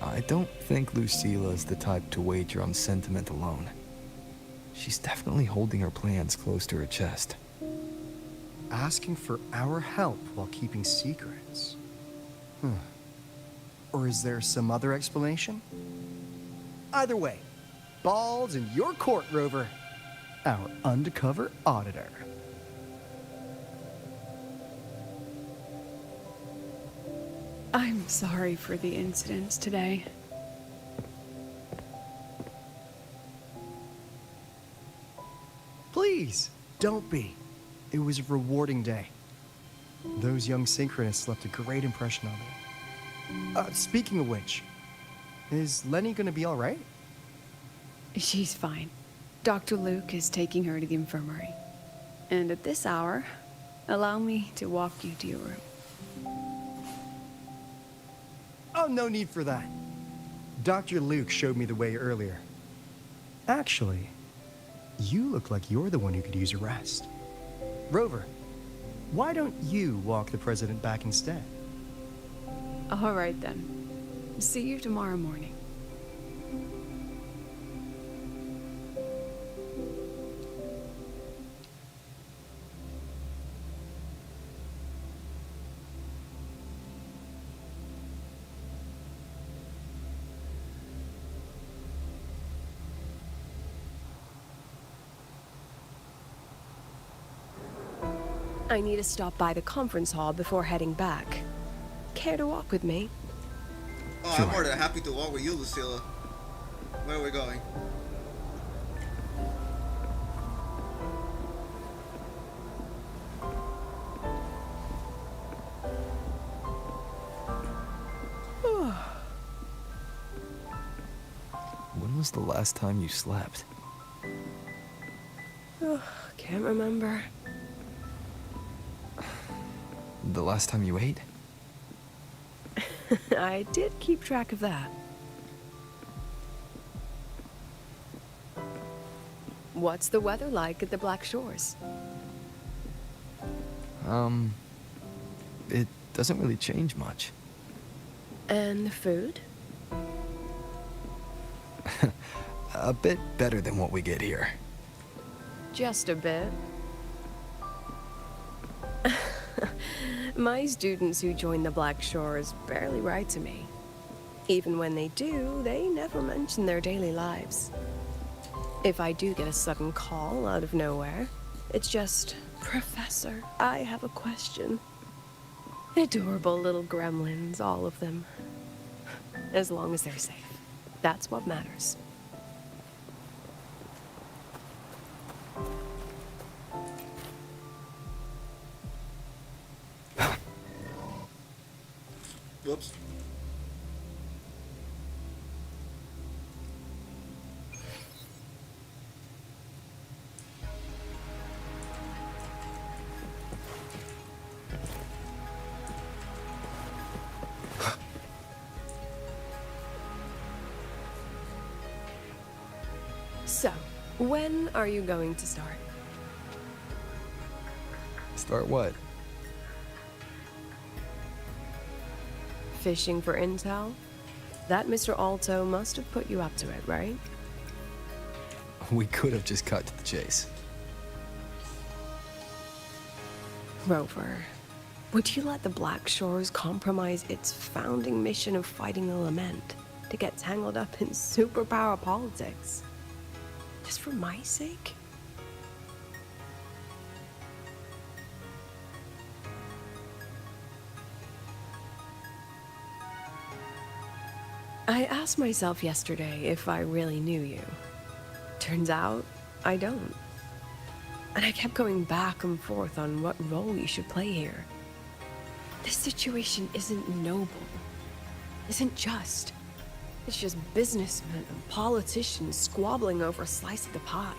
I don't think Lucila's the type to wager on sentiment alone. She's definitely holding her plans close to her chest. Asking for our help while keeping secrets. Or is there some other explanation? Either way, ball's in your court, Rover. Our undercover auditor. I'm sorry for the incidents today. Please, don't be. It was a rewarding day. Those young synchronists left a great impression on me. Speaking of which, is Lenny gonna be alright? She's fine. Dr. Luke is taking her to the infirmary. And at this hour, allow me to walk you to your room. Oh, no need for that. Dr. Luke showed me the way earlier. Actually, you look like you're the one who could use a rest. Rover, why don't you walk the president back instead? All right then. See you tomorrow morning. I need to stop by the conference hall before heading back. Care to walk with me? Oh, I'm more than happy to walk with you, Lucilla. Where are we going? When was the last time you slept? Can't remember. The last time you ate? I did keep track of that. What's the weather like at the Black Shores? It doesn't really change much. And the food? A bit better than what we get here. Just a bit. My students who join the Black Shores barely write to me. Even when they do, they never mention their daily lives. If I do get a sudden call out of nowhere, it's just, "Professor, I have a question." Adorable little gremlins, all of them. As long as they're safe. That's what matters. Whoops. So, when are you going to start? Start what? Fishing for intel? That Mr. Alto must have put you up to it, right? We could have just cut to the chase. Rover, would you let the Black Shores compromise its founding mission of fighting the Lament to get tangled up in superpower politics? Just for my sake? I asked myself yesterday if I really knew you. Turns out, I don't. And I kept going back and forth on what role you should play here. This situation isn't noble, isn't just. It's just businessmen and politicians squabbling over a slice of the pie.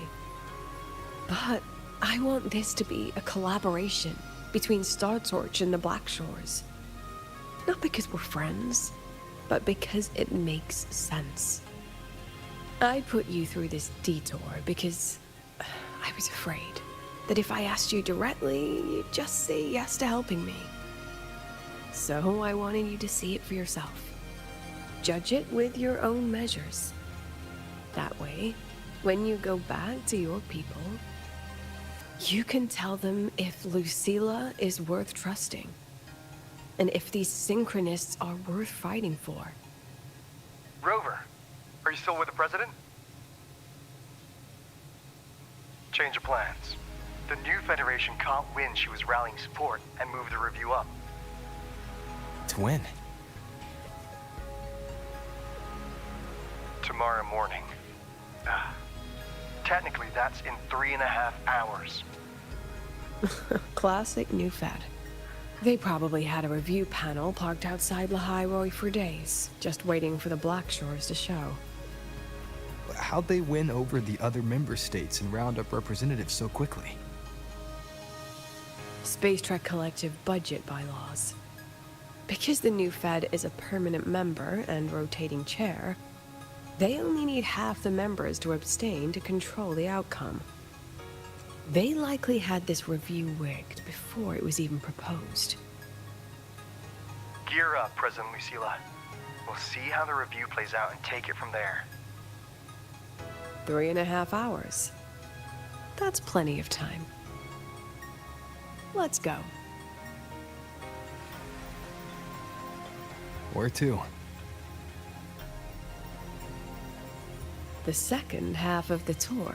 But I want this to be a collaboration between Star Torch and the Black Shores. Not because we're friends, but because it makes sense. I put you through this detour because I was afraid that if I asked you directly, you'd just say yes to helping me. So I wanted you to see it for yourself. Judge it with your own measures. That way, when you go back to your people, you can tell them if Lucilla is worth trusting, and if these synchronists are worth fighting for. Rover, are you still with the president? Change of plans. The new Federation can't win. She was rallying support and moved the review up. To win? tomorrow morning. Technically, that's in 3.5 hours. Classic new fad. They probably had a review panel parked outside Lahai-Roi for days, just waiting for the Black Shores to show. How'd they win over the other member states and round up representatives so quickly? Space Trek Collective budget bylaws. Because the new Fed is a permanent member and rotating chair, they only need half the members to abstain to control the outcome. They likely had this review rigged before it was even proposed. Gear up, President Lucilla. We'll see how the review plays out and take it from there. 3.5 hours. That's plenty of time. Let's go. Where to? The second half of the tour.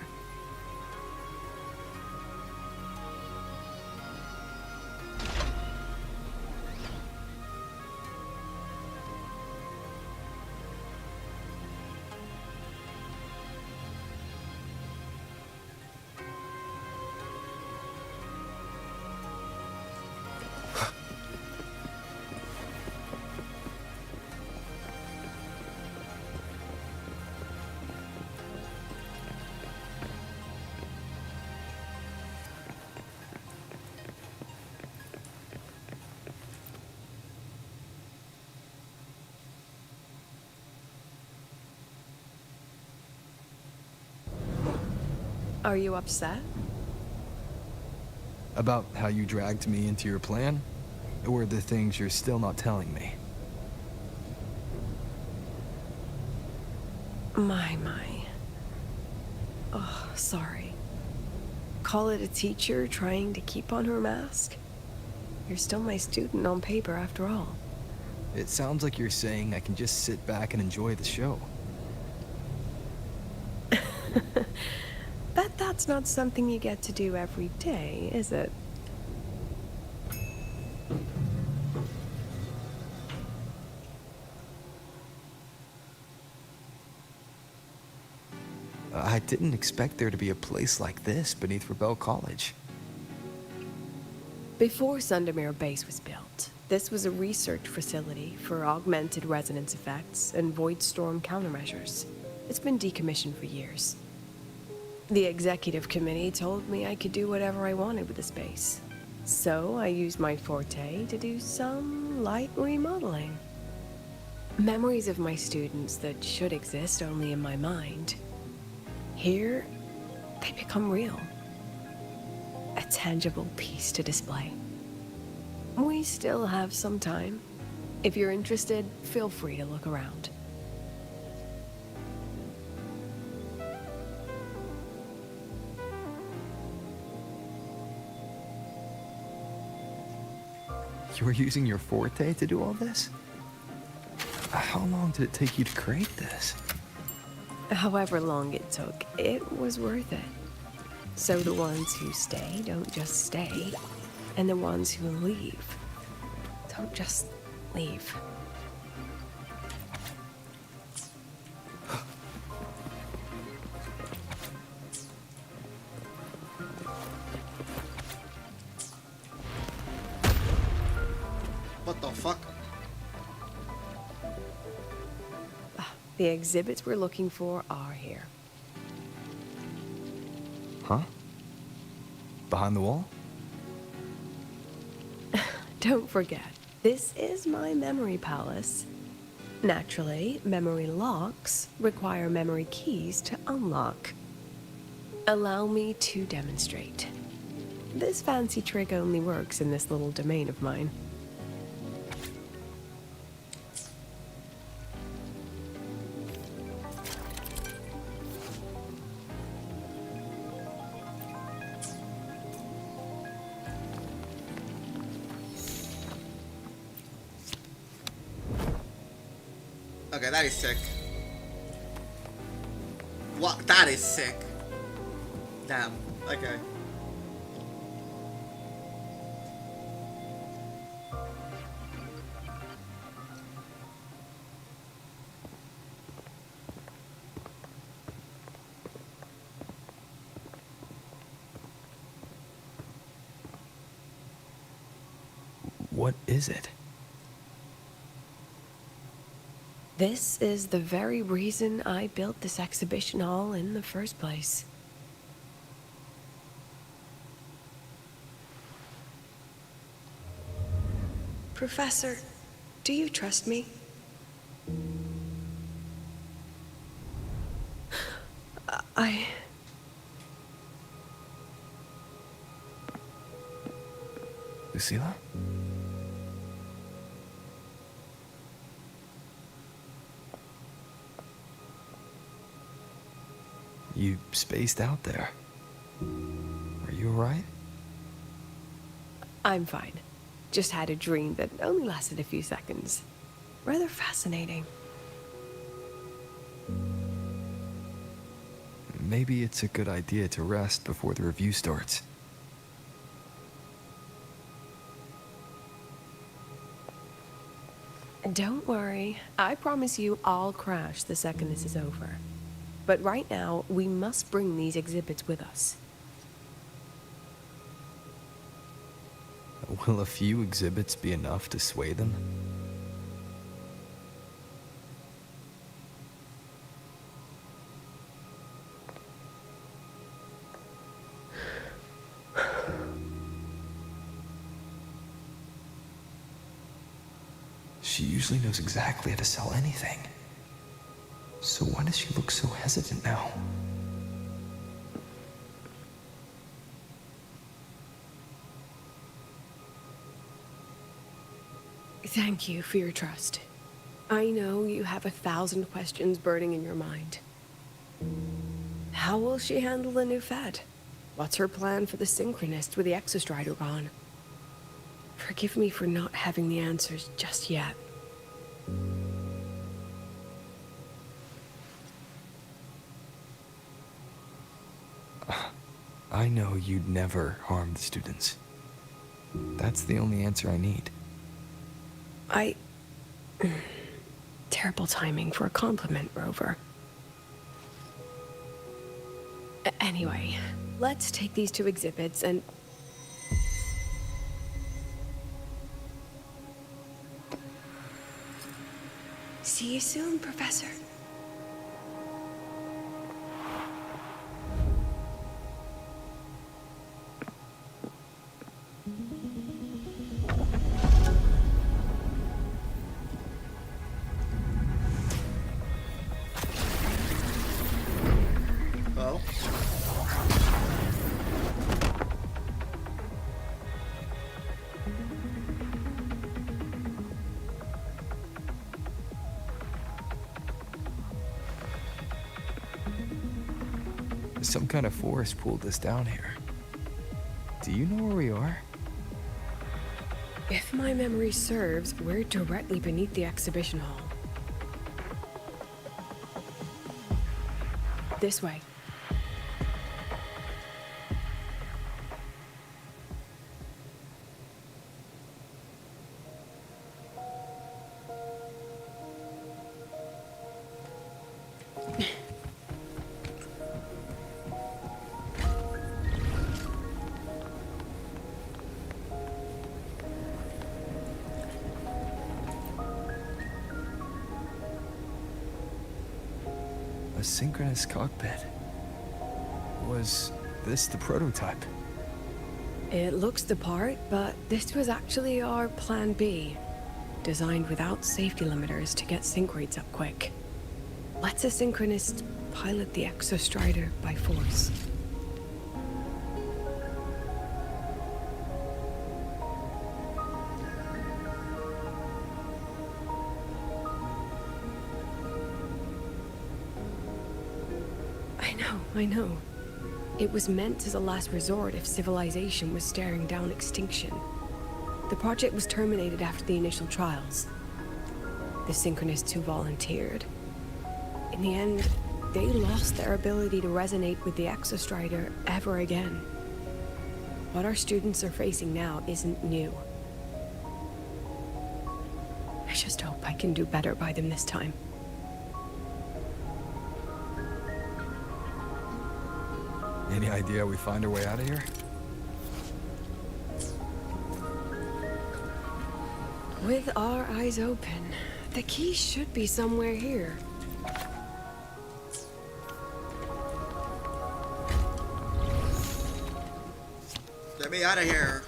Are you upset? About how you dragged me into your plan? Or the things you're still not telling me? My. Oh, sorry. Call it a teacher trying to keep on her mask? You're still my student on paper after all. It sounds like you're saying I can just sit back and enjoy the show. Bet that's not something you get to do every day, is it? I didn't expect there to be a place like this beneath Rebel College. Before Sundermere Base was built, this was a research facility for augmented resonance effects and void storm countermeasures. It's been decommissioned for years. The executive committee told me I could do whatever I wanted with the space. So I used my forte to do some light remodeling. Memories of my students that should exist only in my mind. Here, they become real. A tangible piece to display. We still have some time. If you're interested, feel free to look around. You were using your forte to do all this? How long did it take you to create this? However long it took, it was worth it. So the ones who stay don't just stay, and the ones who leave don't just leave. What the fuck? The exhibits we're looking for are here. Huh? Behind the wall? Don't forget, this is my memory palace. Naturally, memory locks require memory keys to unlock. Allow me to demonstrate. This fancy trick only works in this little domain of mine. Okay, that is sick. What? That is sick. Damn. Okay. What is it? This is the very reason I built this exhibition hall in the first place. Professor, do you trust me? Lucilla? You spaced out there. Are you alright? I'm fine. Just had a dream that only lasted a few seconds. Rather fascinating. Maybe it's a good idea to rest before the review starts. Don't worry. I promise you I'll crash the second this is over. But right now, we must bring these exhibits with us. Will a few exhibits be enough to sway them? She usually knows exactly how to sell anything. So why does she look so hesitant now? Thank you for your trust. I know you have 1,000 questions burning in your mind. How will she handle the new Fed? What's her plan for the Synchronist with the Exostrider gone? Forgive me for not having the answers just yet. I know you'd never harm the students. That's the only answer I need. Terrible timing for a compliment, Rover. Anyway, let's take these 2 exhibits and... See you soon, Professor. Well. Some kind of force pulled us down here. Do you know where we are? If my memory serves, we're directly beneath the exhibition hall. This way. A synchronous cockpit. Was this the prototype? It looks the part, but this was actually our Plan B. Designed without safety limiters to get sync rates up quick. Let's a synchronist pilot the Exostrider by force. I know. It was meant as a last resort if civilization was staring down extinction. The project was terminated after the initial trials. The Synchronists who volunteered. In the end, they lost their ability to resonate with the Exostrider ever again. What our students are facing now isn't new. I just hope I can do better by them this time. Any idea how we find our way out of here? With our eyes open, the key should be somewhere here. Get me out of here.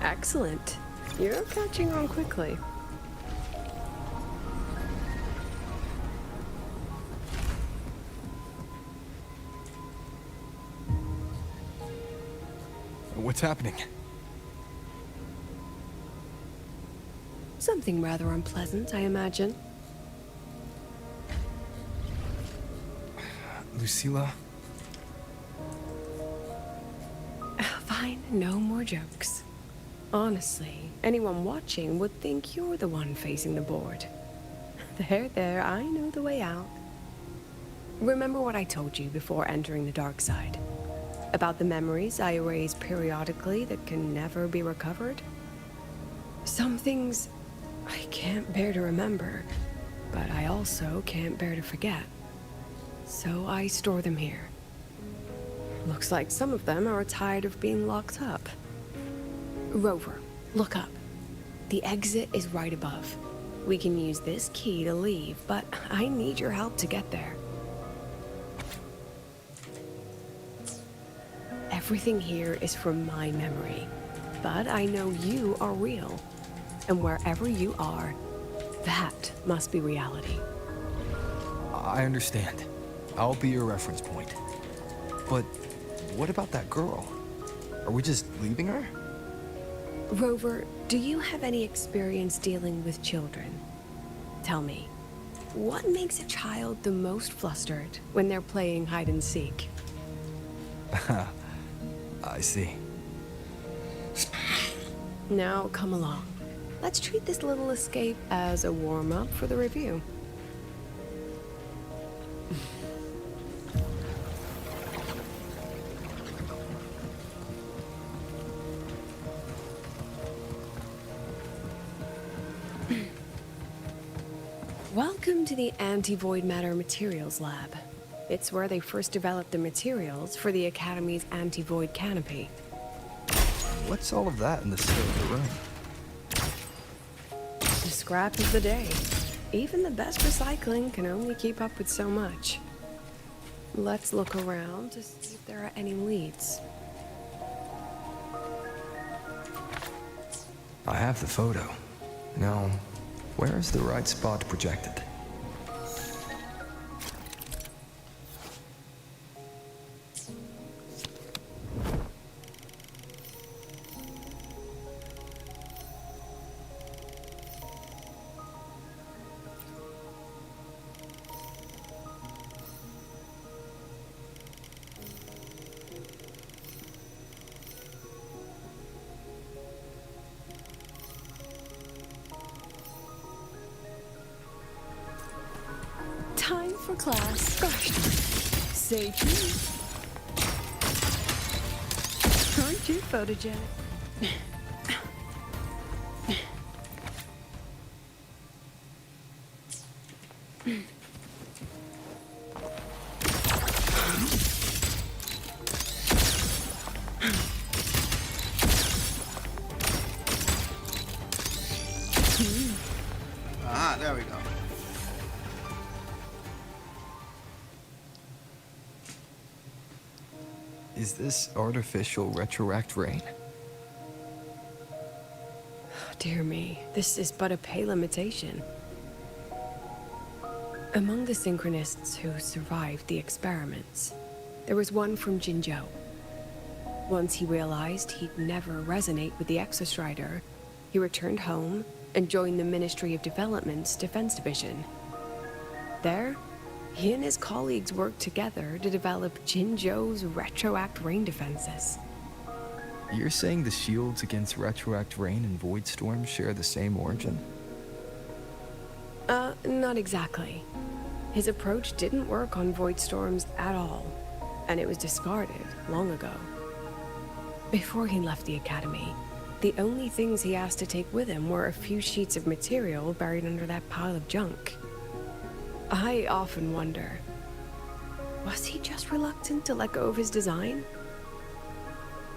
Excellent. You're catching on quickly. What's happening? Something rather unpleasant, I imagine. Lucilla? Fine, no more jokes. Honestly, anyone watching would think you're the one facing the board. There, I know the way out. Remember what I told you before entering the dark side? About the memories I erase periodically that can never be recovered? Some things I can't bear to remember, but I also can't bear to forget. So I store them here. Looks like some of them are tired of being locked up. Rover, look up. The exit is right above. We can use this key to leave, but I need your help to get there. Everything here is from my memory, but I know you are real. And wherever you are, that must be reality. I understand. I'll be your reference point. But what about that girl? Are we just leaving her? Rover, do you have any experience dealing with children? Tell me, what makes a child the most flustered when they're playing hide and seek? I see. Now, come along. Let's treat this little escape as a warm-up for the review. Welcome to the Anti-Void Matter Materials Lab. It's where they first developed the materials for the Academy's anti-void canopy. What's all of that in the center of the room? The scrap of the day. Even the best recycling can only keep up with so much. Let's look around to see if there are any leads. I have the photo. Now, where is the right spot projected? Time for class. Gosh, say cheese. Aren't you photogenic? Ah, there we go. Is this artificial retroact rain? Dear me, this is but a pale imitation. Among the synchronists who survived the experiments, there was one from Jinzhou. Once he realized he'd never resonate with the Exostrider, he returned home and joined the Ministry of Development's Defense Division. There, he and his colleagues worked together to develop Jinzhou's retroact rain defenses. You're saying the shields against retroact rain and void storms share the same origin? Not exactly. His approach didn't work on void storms at all, and it was discarded long ago. Before he left the Academy, the only things he asked to take with him were a few sheets of material buried under that pile of junk. I often wonder, was he just reluctant to let go of his design?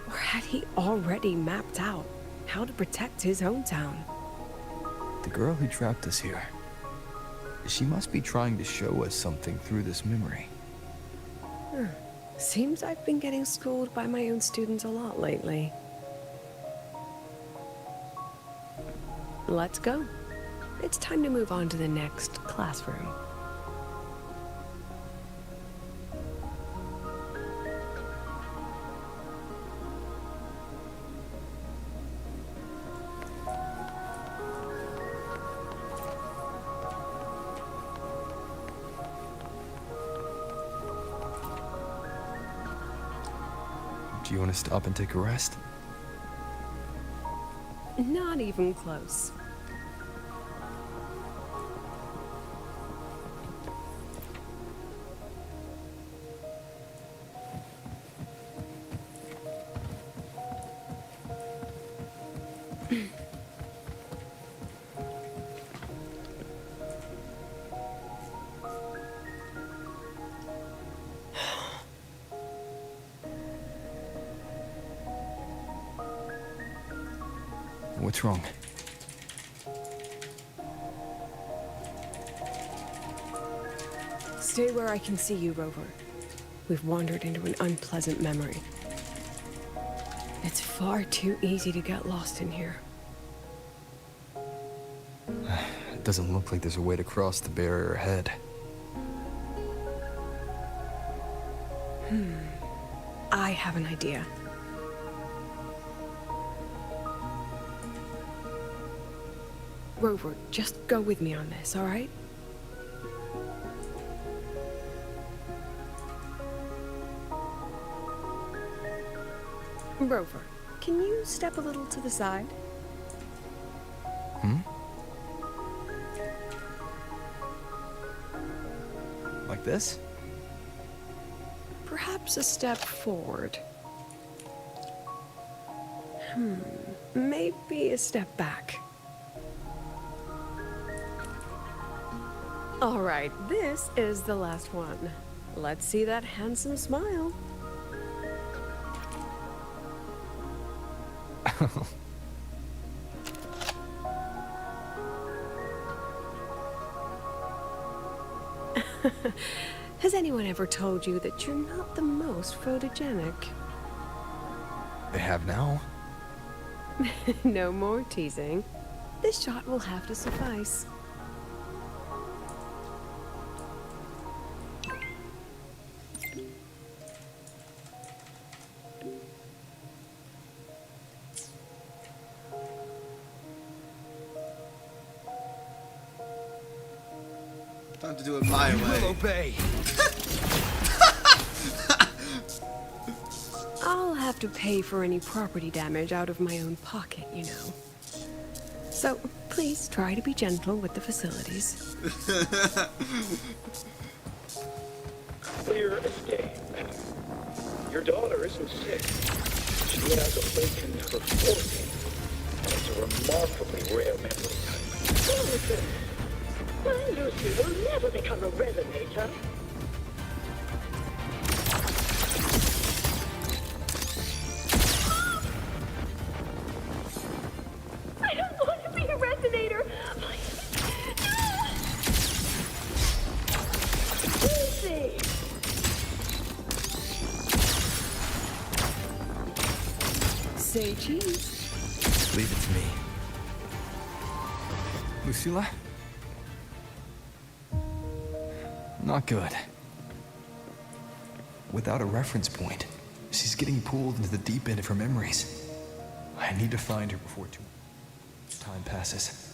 Or had he already mapped out how to protect his hometown. The girl who trapped us here. She must be trying to show us something through this memory. Seems I've been getting schooled by my own students a lot lately. Let's go. It's time to move on to the next classroom. Do you want to stop and take a rest? Not even close. What's wrong? Stay where I can see you, Rover. We've wandered into an unpleasant memory. It's far too easy to get lost in here. It doesn't look like there's a way to cross the barrier ahead. I have an idea. Rover, just go with me on this, all right? Rover, can you step a little to the side? Like this? Perhaps a step forward. Maybe a step back. All right, this is the last one. Let's see that handsome smile. Has anyone ever told you that you're not the most photogenic? They have now. No more teasing. This shot will have to suffice. Time to do it my way. Will obey. I'll have to pay for any property damage out of my own pocket, you know. So, please try to be gentle with the facilities. Clear as day, ma'am. Your daughter isn't sick. She has awakened her 40. It's a remarkably rare memory type. Listen, my Lucy will never become a resonator. I don't want to be a resonator. Lucy! Say cheese. Leave it to me. Lucilla? Not good. Without a reference point, she's getting pulled into the deep end of her memories. I need to find her before too much time passes.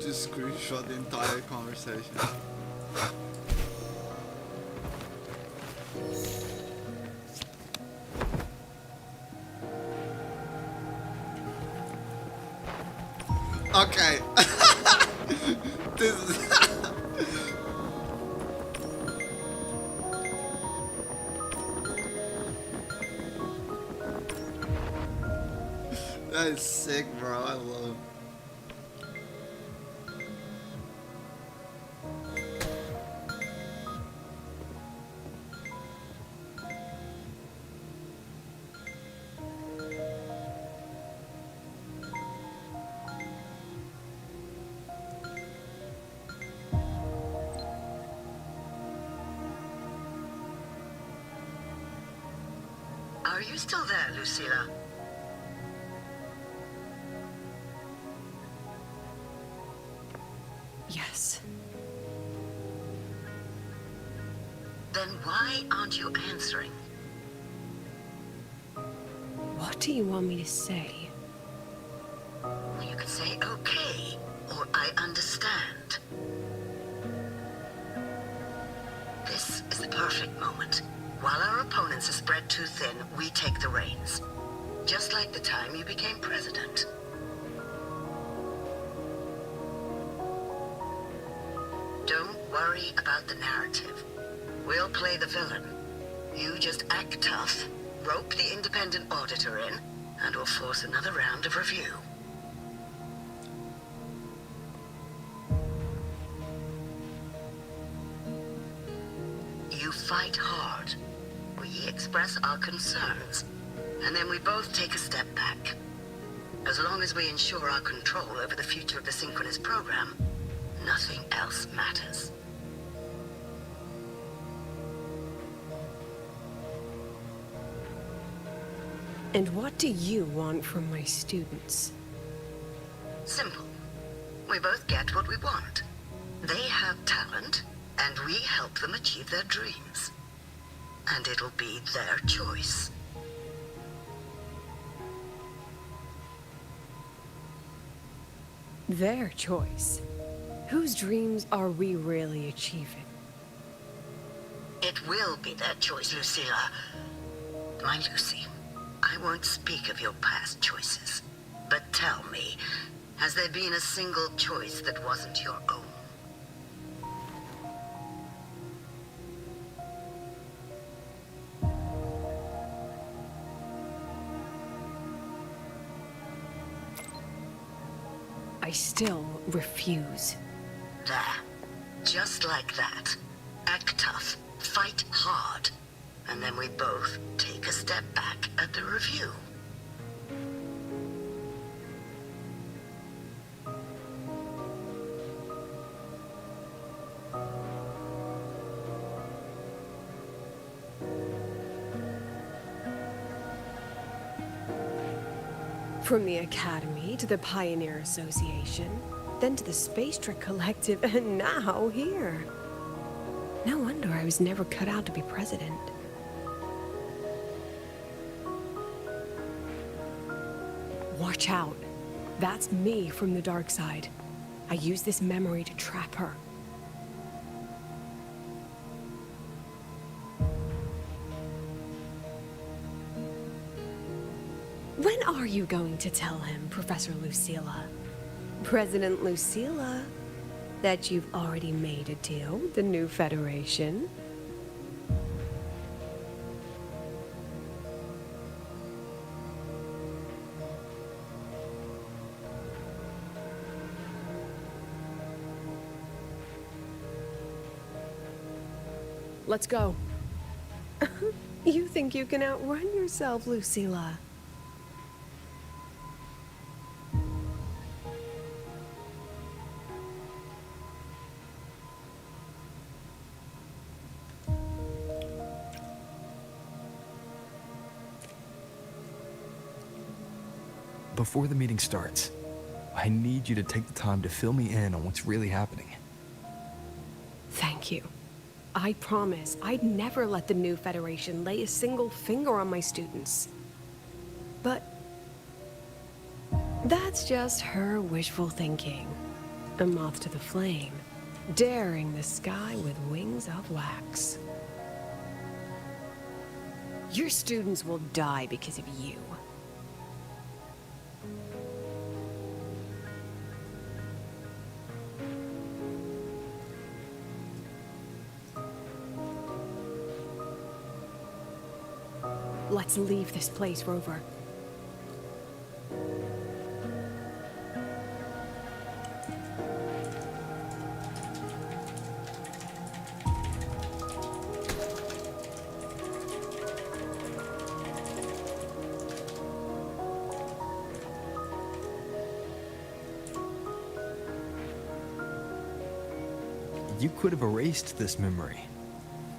Just screenshot the entire conversation. Okay. This is... That is sick, bro. I love it. Are you still there, Lucilla? Yes. Then why aren't you answering? What do you want me to say? You could say okay, or I understand. This is the perfect moment. While our opponents are spread too thin, we take the reins. Just like the time you became president. Don't worry about the narrative. We'll play the villain. You just act tough, rope the independent auditor in, and we'll force another round of review. You fight hard. We express our concerns, and then we both take a step back. As long as we ensure our control over the future of the Synchronous program, nothing else matters. And what do you want from my students? Simple. We both get what we want. They have talent, and we help them achieve their dreams. And it'll be their choice. Their choice. Whose dreams are we really achieving? It will be their choice, Lucilla. My Lucy, I won't speak of your past choices. But tell me, has there been a single choice that wasn't your own? I still refuse. There. Just like that. Act tough. Fight hard. And then we both take a step back at the review. From the Academy to the Pioneer Association, then to the Space Trek Collective, and now here. No wonder I was never cut out to be president. Watch out. That's me from the dark side. I use this memory to trap her. When are you going to tell him, Professor Lucilla? President Lucilla, that you've already made a deal with the new Federation? Let's go. You think you can outrun yourself, Lucilla? Before the meeting starts, I need you to take the time to fill me in on what's really happening. Thank you. I promise I'd never let the new Federation lay a single finger on my students. But that's just her wishful thinking. A moth to the flame, daring the sky with wings of wax. Your students will die because of you. Let's leave this place, Rover. You could have erased this memory.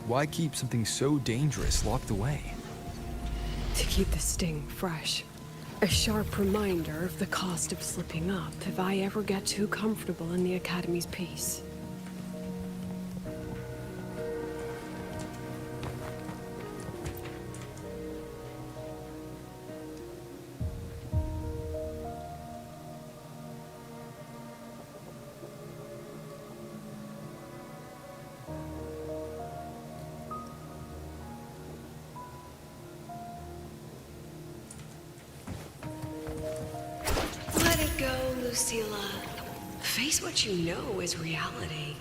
Why keep something so dangerous locked away? To keep the sting fresh. A sharp reminder of the cost of slipping up if I ever get too comfortable in the Academy's peace. Let it go, Lucilla. Face what you know is reality.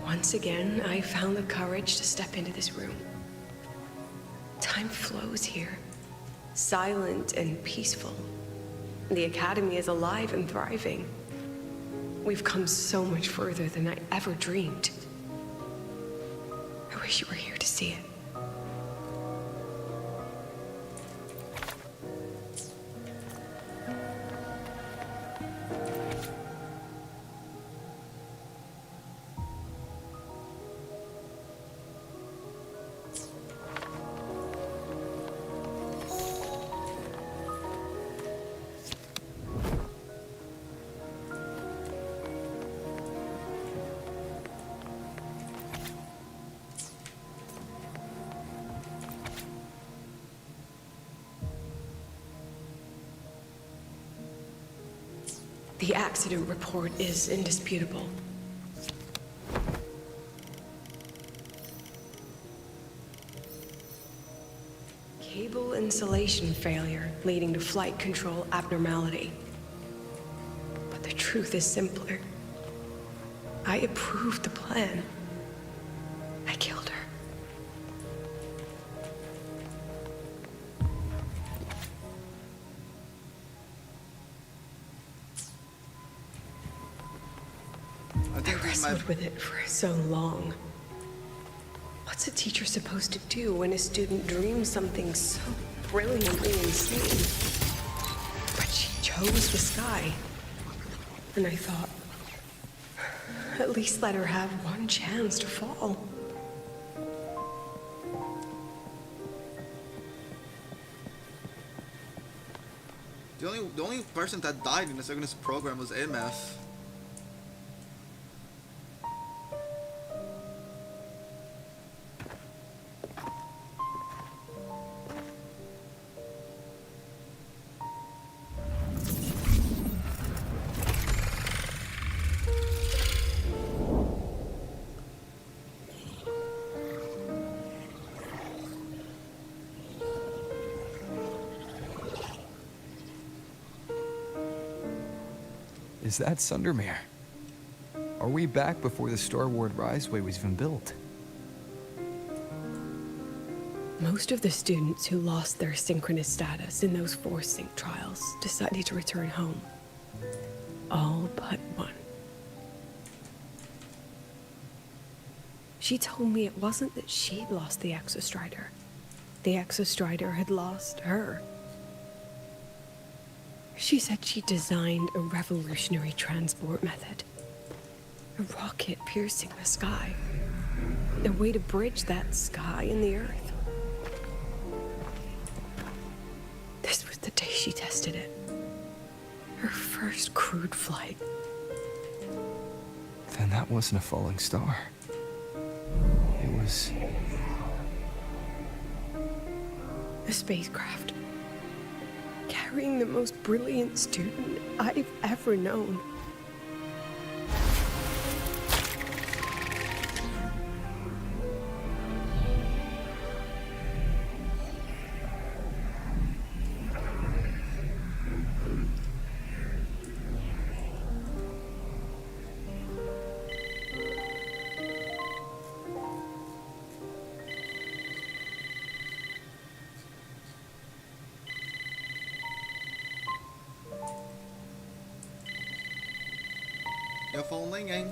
Once again, I found the courage to step into this room. Time flows here, silent and peaceful. The Academy is alive and thriving. We've come so much further than I ever dreamed. I wish you were here to see it. The accident report is indisputable. Cable insulation failure leading to flight control abnormality. But the truth is simpler. I approved the plan. I killed her. I wrestled with it for so long. What's a teacher supposed to do when a student dreams something so brilliantly insane? But she chose the sky. And I thought, at least let her have one chance to fall. The only person that died in the Synchronous program was MF. Is that Sundermere? Are we back before the Star Ward Riseway was even built? Most of the students who lost their synchronous status in those force sync trials decided to return home. All but one. She told me it wasn't that she'd lost the Exostrider. The Exostrider had lost her. She said she designed a revolutionary transport method. A rocket piercing the sky. A way to bridge that sky and the Earth. This was the day she tested it. Her first crewed flight. Then that wasn't a falling star. It was... a spacecraft. Carrying the most brilliant student I've ever known. Your phone ringing.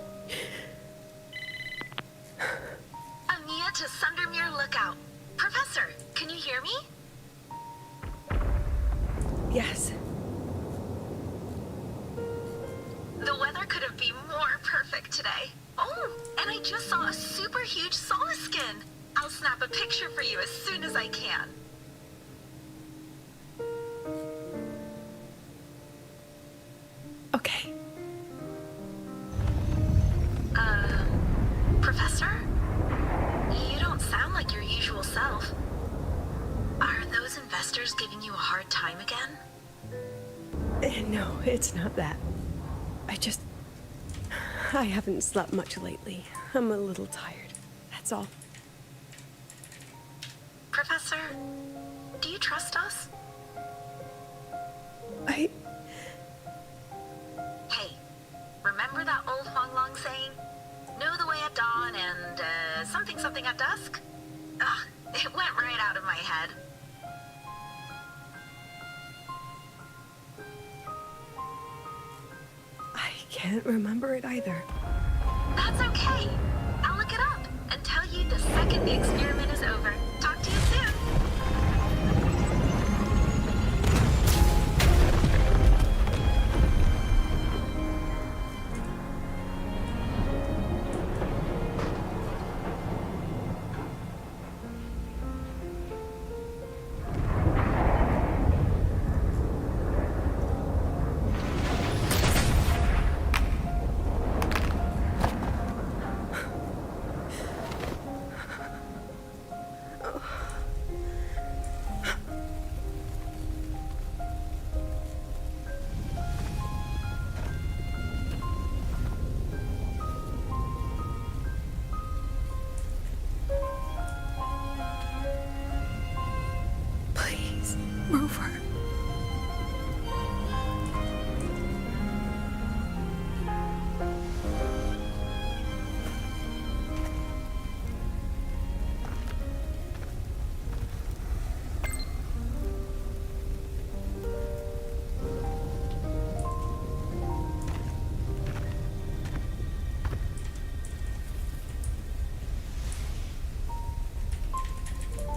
Ania to Sundermere Lookout. Professor, can you hear me? Yes. The weather couldn't be more perfect today. Oh, and I just saw a super huge solaskin. I'll snap a picture for you as soon as I can. Okay. Professor? You don't sound like your usual self. Are those investors giving you a hard time again? No, it's not that. I haven't slept much lately. I'm a little tired. That's all. Professor, do you trust us? I... Hey, remember that old Huanglong saying? Know the way at dawn and, something at dusk? Ugh, it went right out of my head. I can't remember it either. That's okay. I'll look it up and tell you the second the experiment is over. Talk to you soon. Move her.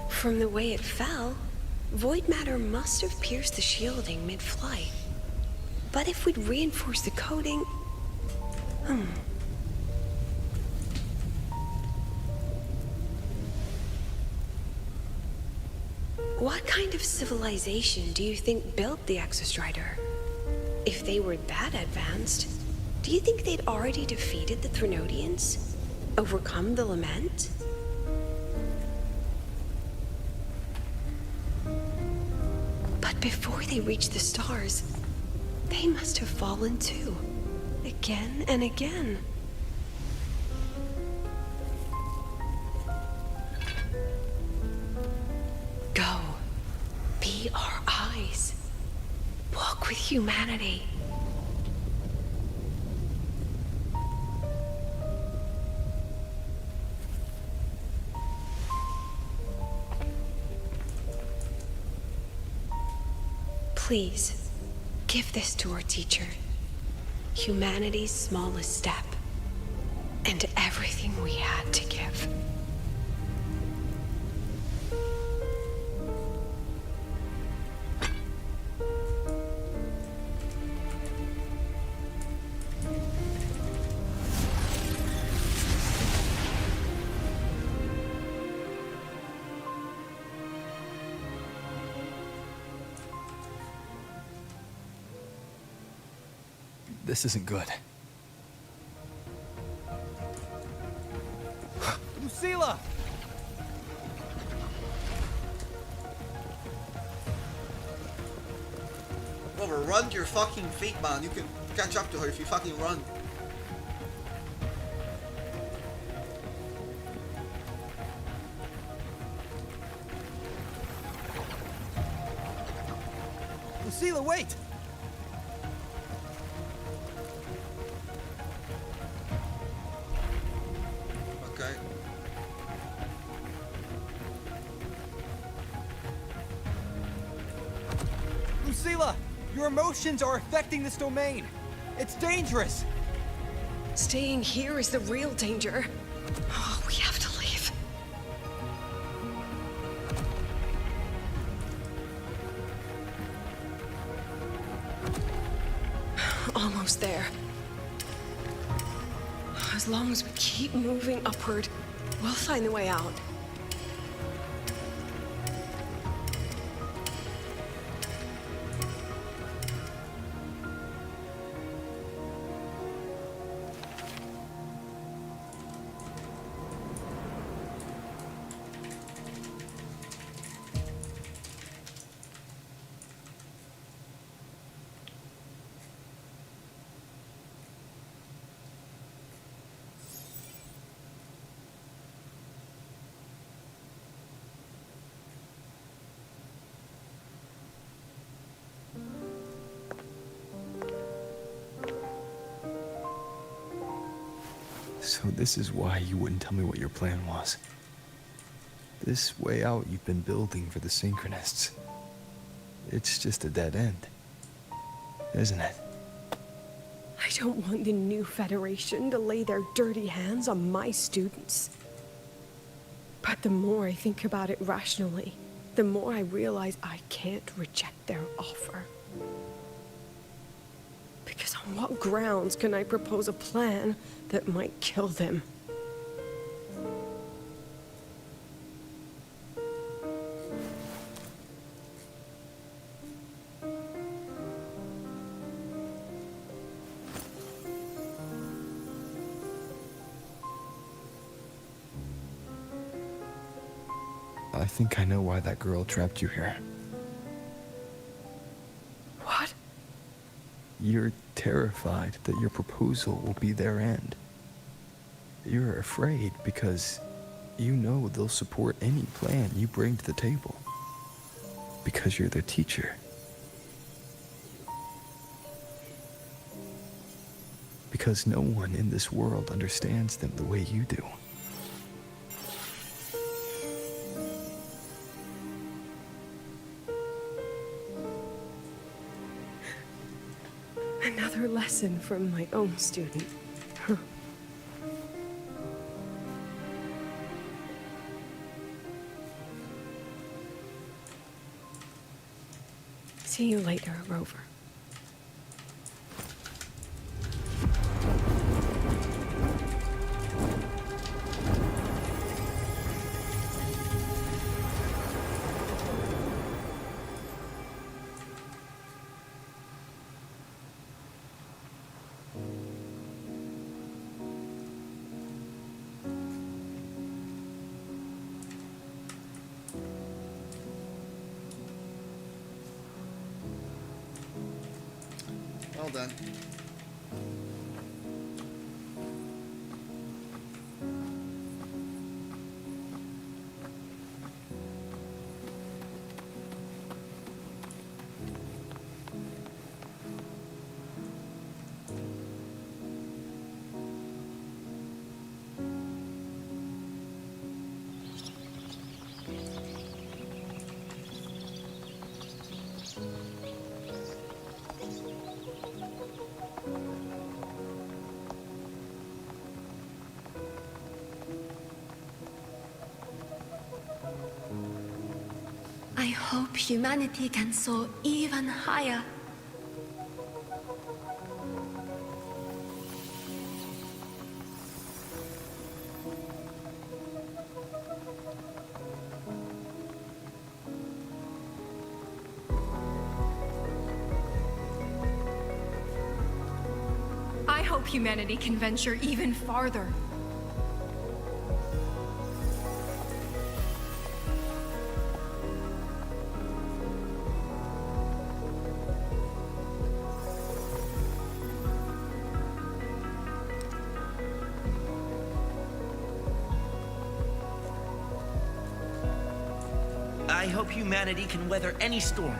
From the way it fell, void matter must have pierced the shielding mid-flight. But if we'd reinforced the coating... What kind of civilization do you think built the Exostrider? If they were that advanced, do you think they'd already defeated the Threnodians? Overcome the Lament? But before they reached the stars, they must have fallen too. Again and again. Go. Be our eyes. Walk with humanity. Please, give this to our teacher. Humanity's smallest step. And everything we had to give. This isn't good. Lucilla! Well, run your fucking feet, man. You can catch up to her if you fucking run. Lucilla, wait! Okay. Lucilla! Your emotions are affecting this domain! It's dangerous! Staying here is the real danger. Oh, we have to leave. Almost there. As long as we keep moving upward, we'll find the way out. So this is why you wouldn't tell me what your plan was. This way out you've been building for the Synchronists. It's just a dead end, isn't it? I don't want the new Federation to lay their dirty hands on my students. But the more I think about it rationally, the more I realize I can't reject their offer. Because on what grounds can I propose a plan that might kill them? I think I know why that girl trapped you here. What? You're terrified that your proposal will be their end. You're afraid because you know they'll support any plan you bring to the table. Because you're their teacher. Because no one in this world understands them the way you do. Another lesson from my own student. Huh. See you later, Rover. Well done. I hope humanity can soar even higher. I hope humanity can venture even farther. I hope humanity can weather any storm.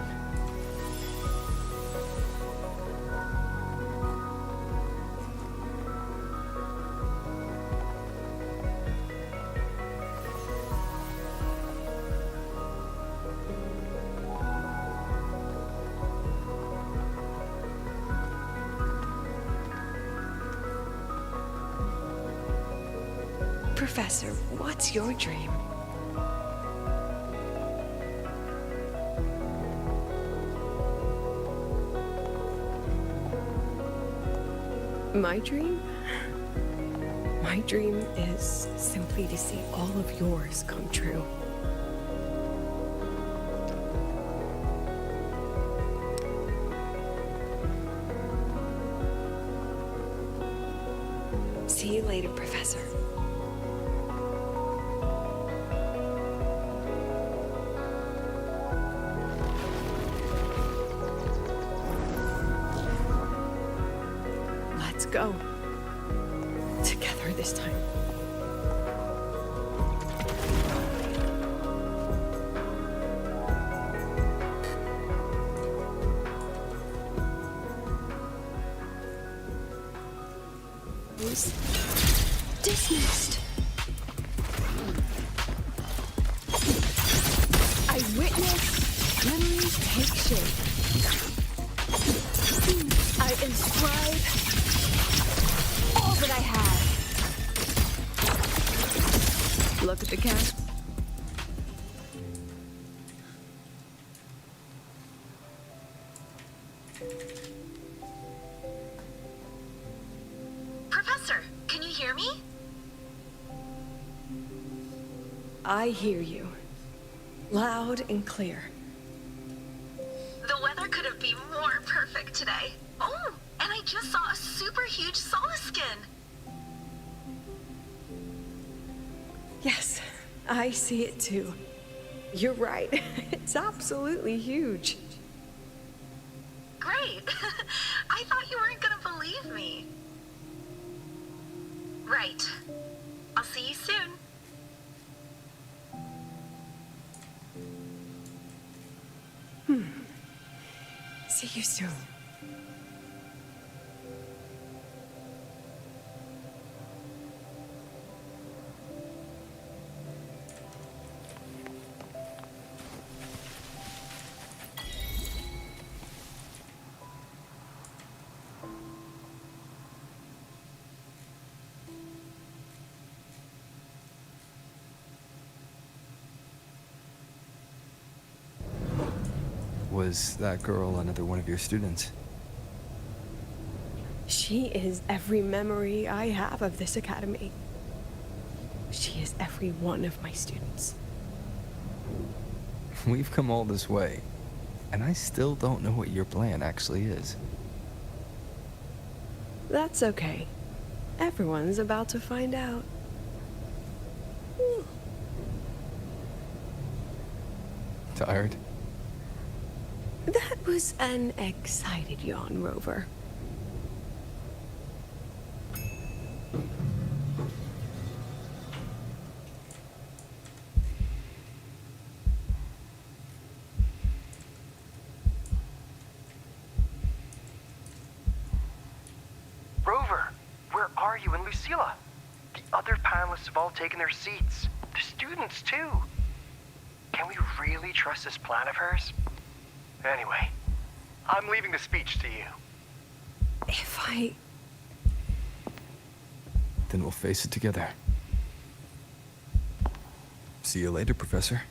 Professor, what's your dream? My dream? My dream is simply to see all of yours come true. See you later, Professor. Let's go. Together this time. Dismissed. I witness memories take shape. I inscribe all that I have. Look at the cat. Professor, can you hear me? I hear you. Loud and clear. The weather couldn't be more perfect today. Oh, and I just saw a super huge solaskin. Yes, I see it too. You're right. It's absolutely huge. Great. I thought you weren't gonna believe me. Right. I'll see you soon. See you soon. Was that girl another one of your students? She is every memory I have of this academy. She is every one of my students. We've come all this way, and I still don't know what your plan actually is. That's okay. Everyone's about to find out. Tired? That was an excited yawn, Rover. Rover, where are you and Lucilla? The other panelists have all taken their seats. The students, too. Can we really trust this plan of hers? Anyway, I'm leaving the speech to you. If I... Then we'll face it together. See you later, Professor.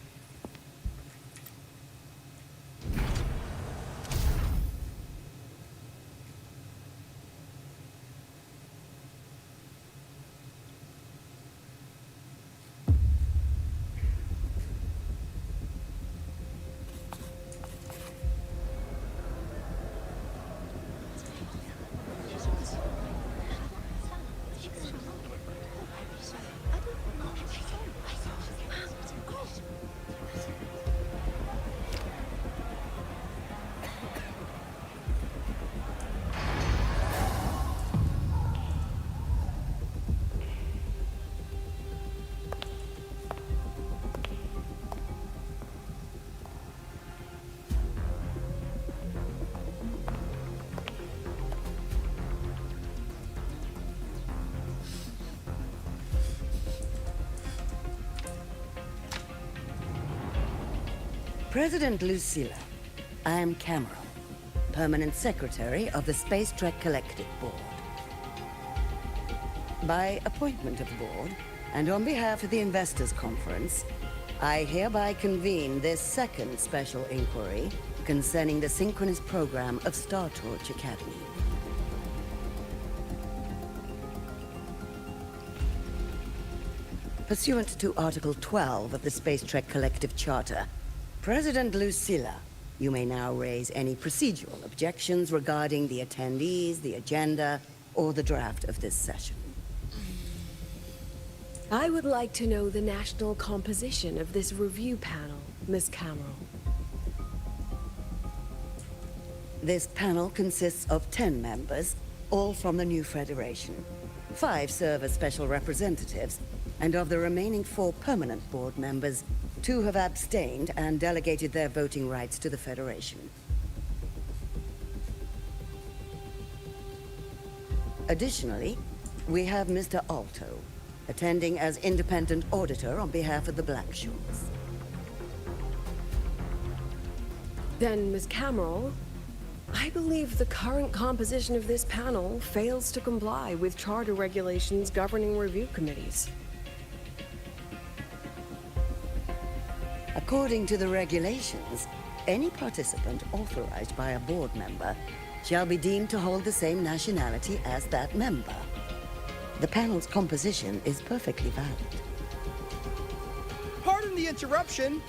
President Lucilla, I am Cameron, Permanent Secretary of the Space Trek Collective Board. By appointment of the board, And on behalf of the Investors Conference, I hereby convene this second special inquiry concerning the synchronous program of Star Torch Academy. Pursuant to Article 12 of the Space Trek Collective Charter, President Lucilla, you may now raise any procedural objections regarding the attendees, the agenda, or the draft of this session. I would like to know the national composition of this review panel, Miss Cameron. This panel consists of 10 members, all from the new Federation. 5 serve as special representatives, and of the remaining 4 permanent board members, 2 have abstained and delegated their voting rights to the Federation. Additionally, we have Mr. Alto, attending as independent auditor on behalf of the Black Shores. Then, Ms. Cameron, I believe the current composition of this panel fails to comply with charter regulations governing review committees. According to the regulations, any participant authorized by a board member shall be deemed to hold the same nationality as that member. The panel's composition is perfectly valid. Pardon the interruption.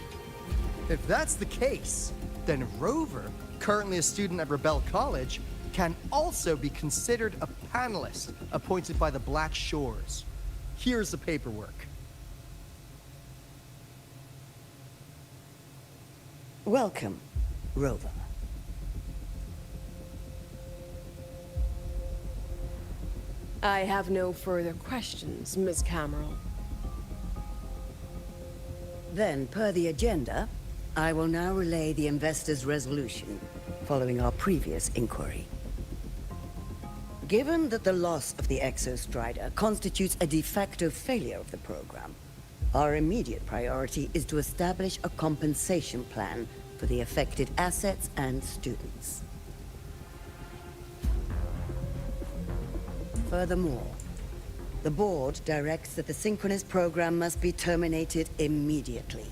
If that's the case, then Rover, currently a student at Rebel College, can also be considered a panelist appointed by the Black Shores. Here's the paperwork. Welcome, Rover. I have no further questions, Ms. Cameron. Then, per the agenda, I will now relay the investors' resolution following our previous inquiry. Given that the loss of the Exostrider constitutes a de facto failure of the program, our immediate priority is to establish a compensation plan for the affected assets and students. Furthermore, the board directs that the synchronous program must be terminated immediately,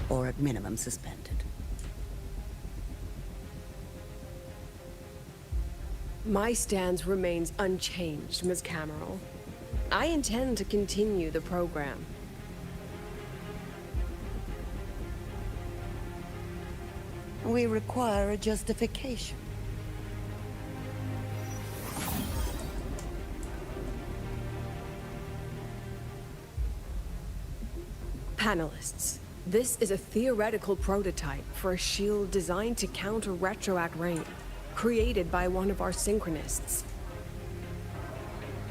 or at minimum suspended. My stance remains unchanged, Ms. Cameron. I intend to continue the program. We require a justification. Panelists, this is a theoretical prototype for a shield designed to counter retroact rain, created by one of our synchronists.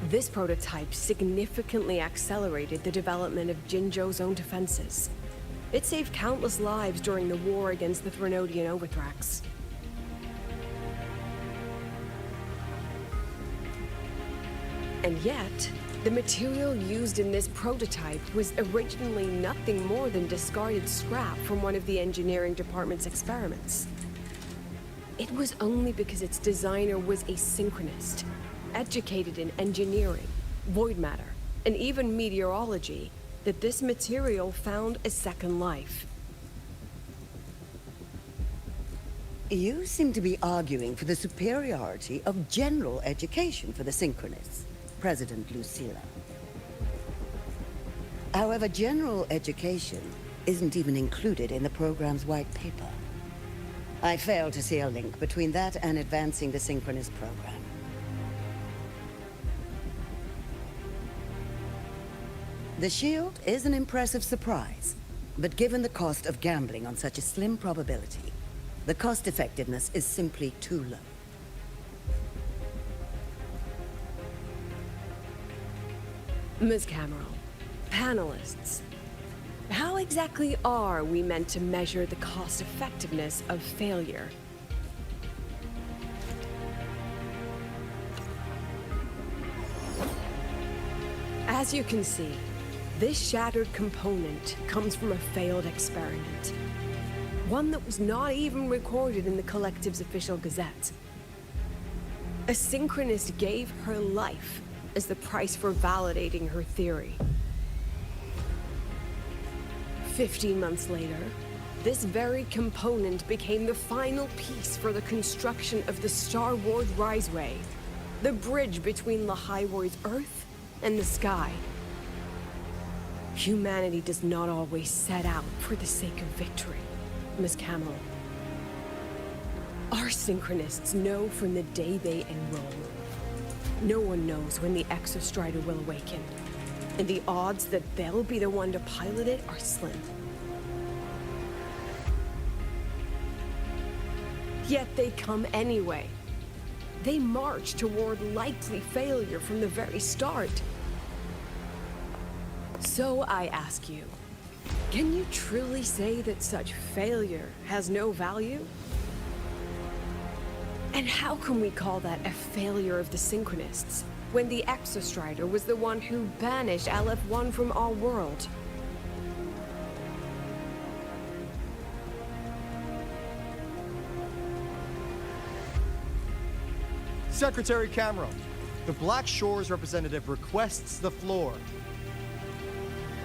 This prototype significantly accelerated the development of Jinzhou's own defenses. It saved countless lives during the war against the Threnodian Overthrax. And yet, the material used in this prototype was originally nothing more than discarded scrap from one of the engineering department's experiments. It was only because its designer was a synchronist, educated in engineering, void matter, and even meteorology, that this material found a second life. You seem to be arguing for the superiority of general education for the synchronists, President Lucilla. However, general education isn't even included in the program's white paper. I fail to see a link between that and advancing the synchronous program. The shield is an impressive surprise, but given the cost of gambling on such a slim probability, the cost effectiveness is simply too low. Ms. Cameron, panelists, how exactly are we meant to measure the cost effectiveness of failure? As you can see, this shattered component comes from a failed experiment. One that was not even recorded in the Collective's official gazette. A synchronist gave her life as the price for validating her theory. 15 months later, this very component became the final piece for the construction of the Star Wars Riseway, the bridge between Lahai-Roi's Earth and the sky. Humanity does not always set out for the sake of victory, Miss Camel. Our synchronists know from the day they enroll. No one knows when the Exostrider will awaken, and the odds that they'll be the one to pilot it are slim. Yet they come anyway. They march toward likely failure from the very start. So I ask you, can you truly say that such failure has no value? And how can we call that a failure of the Synchronists, when the Exostrider was the one who banished LF-1 from our world? Secretary Cameron, the Black Shores representative requests the floor.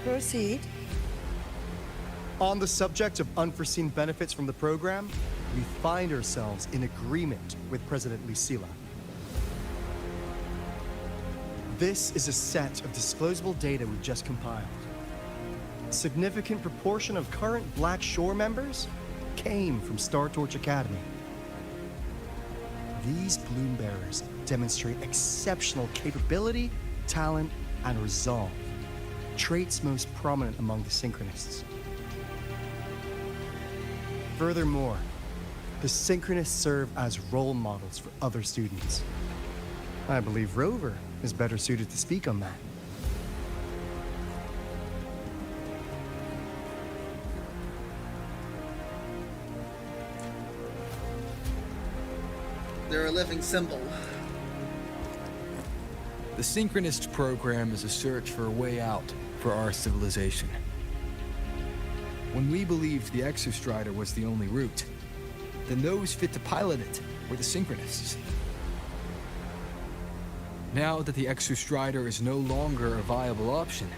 Proceed. On the subject of unforeseen benefits from the program, we find ourselves in agreement with President Lucilla. This is a set of disclosable data we've just compiled. A significant proportion of current Black Shore members came from Star Torch Academy. These Bloom Bearers demonstrate exceptional capability, talent, and resolve, traits most prominent among the Synchronists. Furthermore, the Synchronists serve as role models for other students. I believe Rover is better suited to speak on that. They're a living symbol. The Synchronist program is a search for a way out for our civilization. When we believed the Exostrider was the only route, then those fit to pilot it were the Synchronists. Now that the Exostrider is no longer a viable option,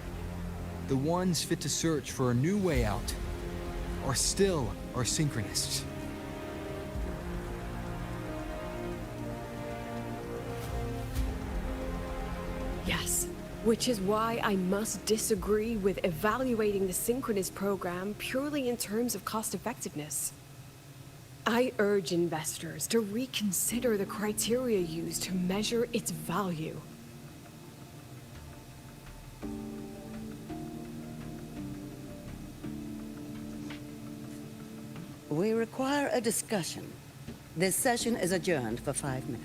the ones fit to search for a new way out are still our Synchronists. Yes, which is why I must disagree with evaluating the Synchronist program purely in terms of cost-effectiveness. I urge investors to reconsider the criteria used to measure its value. We require a discussion. This session is adjourned for 5 minutes.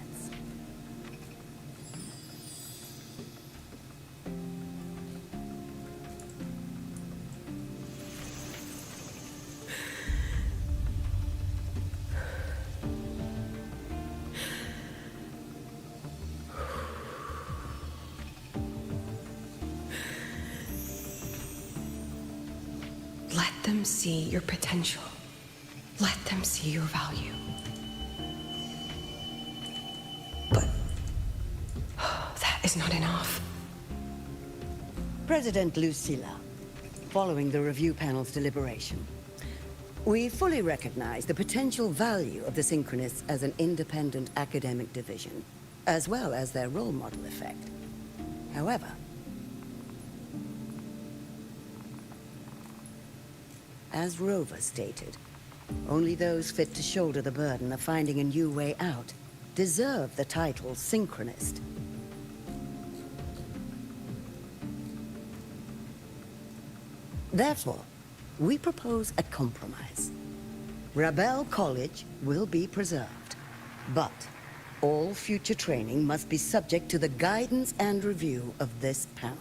Let them see your potential. Let them see your value. But that is not enough. President Lucilla, following the review panel's deliberation, we fully recognize the potential value of the Synchronists as an independent academic division, as well as their role model effect. However, as Rover stated, only those fit to shoulder the burden of finding a new way out deserve the title Synchronist. Therefore, we propose a compromise. Rebel College will be preserved, but all future training must be subject to the guidance and review of this panel.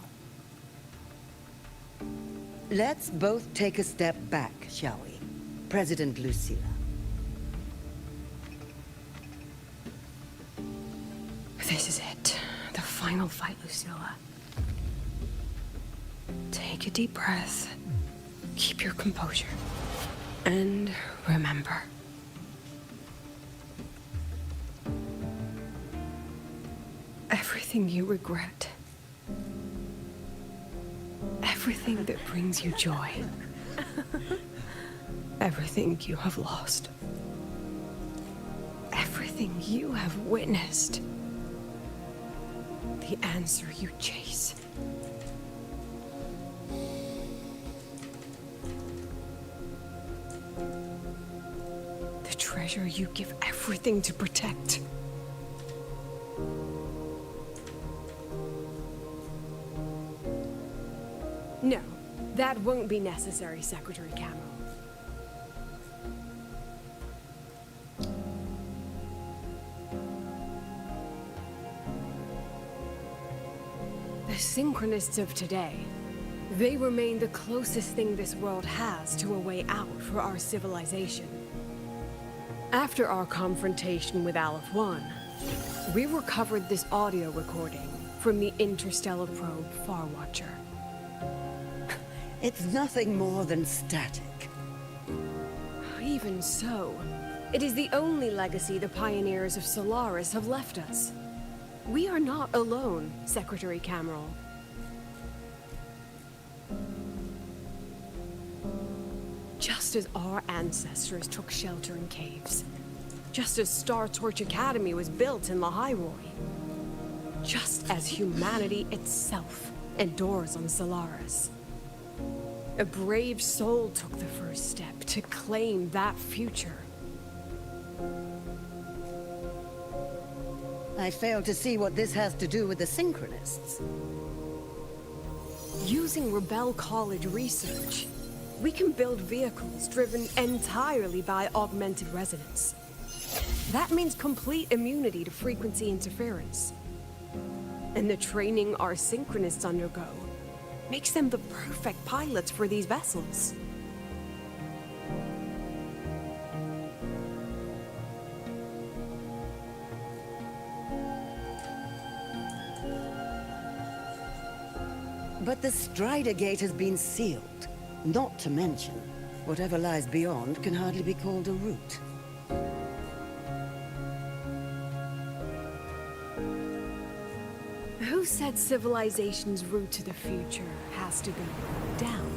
Let's both take a step back, shall we? President Lucilla. This is it. The final fight, Lucilla. Take a deep breath. Keep your composure. And remember. Everything you regret. Everything that brings you joy Everything you have lost. Everything you have witnessed. The answer you chase. The treasure you give everything to protect. No, that won't be necessary, Secretary Camo. The Synchronists of today, they remain the closest thing this world has to a way out for our civilization. After our confrontation with Aleph 1, we recovered this audio recording from the interstellar probe Farwatcher. It's nothing more than static. Even so, it is the only legacy the pioneers of Solaris have left us. We are not alone, Secretary Cameron. Just as our ancestors took shelter in caves, just as Star Torch Academy was built in Lahai-Roi, just as humanity itself endures on Solaris, a brave soul took the first step to claim that future. I fail to see what this has to do with the Synchronists. Using Rebel College research, we can build vehicles driven entirely by augmented resonance. That means complete immunity to frequency interference. And the training our Synchronists undergo makes them the perfect pilots for these vessels. But the Strider Gate has been sealed. Not to mention, whatever lies beyond can hardly be called a route. Who said civilization's route to the future has to go down?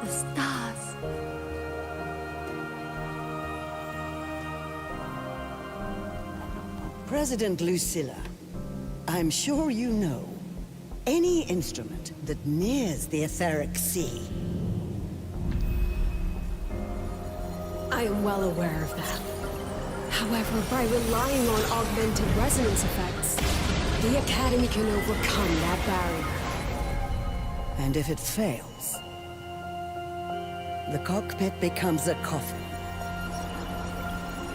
The stars. President Lucilla, I'm sure you know, any instrument that nears the etheric sea. I am well aware of that. However, by relying on augmented resonance effects, the Academy can overcome that barrier. And if it fails, the cockpit becomes a coffin.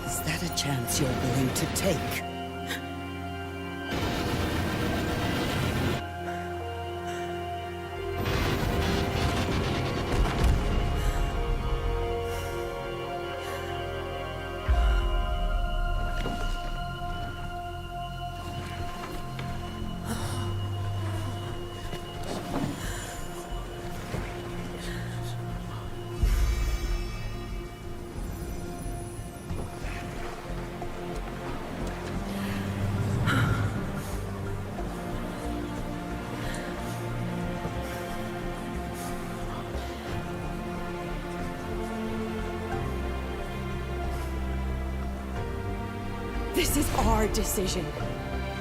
Is that a chance you're willing to take? This is our decision.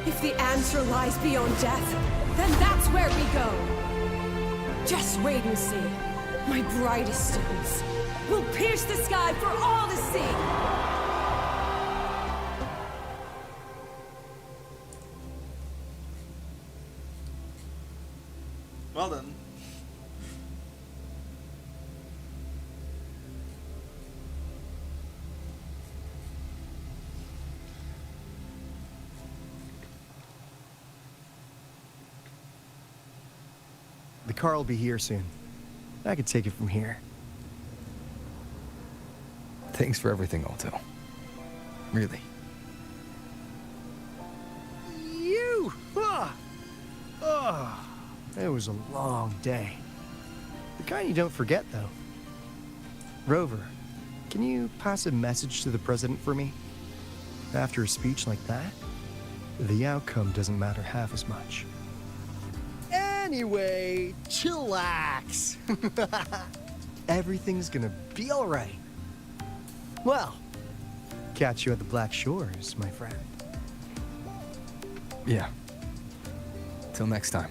If the answer lies beyond death, then that's where we go. Just wait and see. My brightest students will pierce the sky for all to see. Well then. The car will be here soon. I could take it from here. Thanks for everything, Alto. Really. You! Ah! Oh, it was a long day. The kind you don't forget, though. Rover, can you pass a message to the president for me? After a speech like that? the outcome doesn't matter half as much. Anyway, chillax. Everything's gonna be alright. Well, catch you at the Black Shores, my friend. Yeah. Till next time.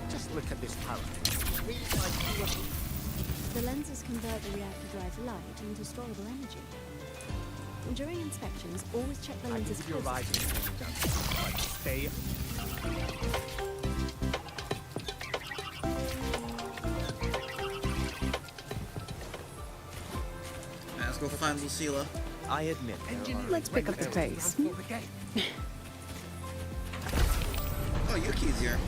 Just look at this power. The lenses convert the reactor drive light into storable energy. During inspections, always check the I can lenses give you a ride to closest. the training ground, but stay. Let's go find Lucilla. I admit. Let's pick up the pace. Oh, Yuki's here.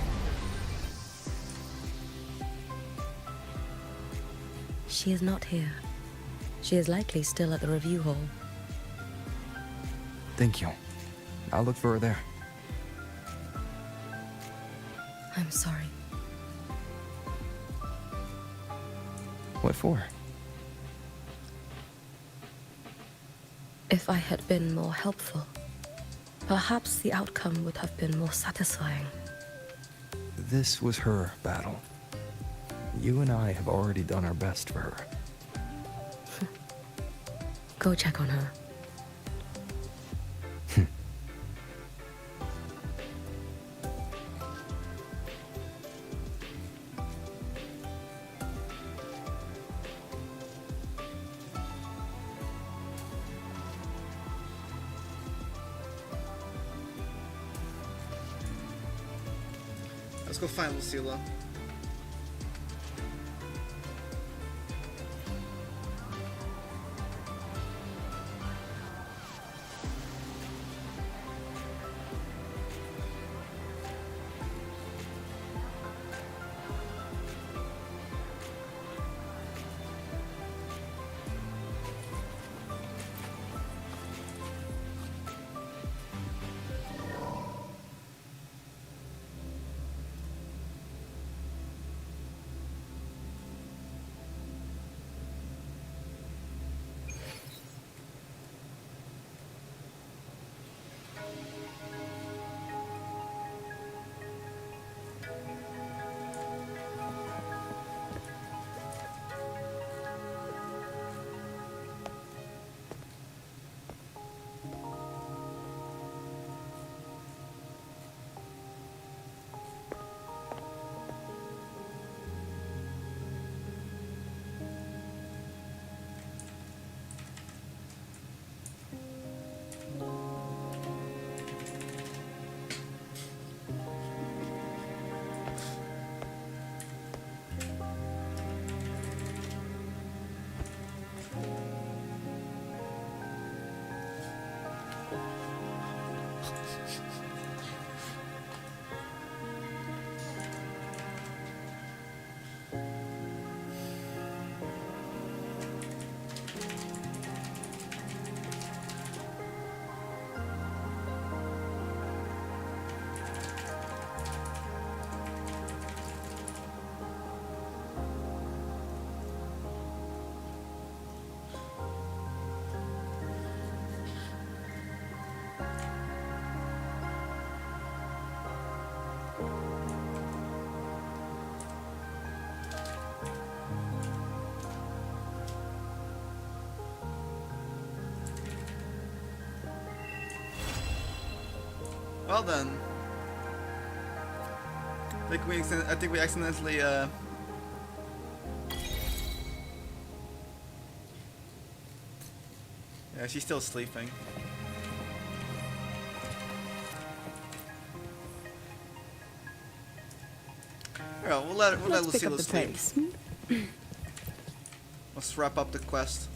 She is not here. She is likely still at the review hall. Thank you. I'll look for her there. I'm sorry. What for? If I had been more helpful, perhaps the outcome would have been more satisfying. This was her battle. You and I have already done our best for her. Go check on her. Let's go find Lucilla. Well then. I think we accidentally yeah, she's still sleeping. Yeah, we'll let Lucilla sleep. Let's wrap up the quest.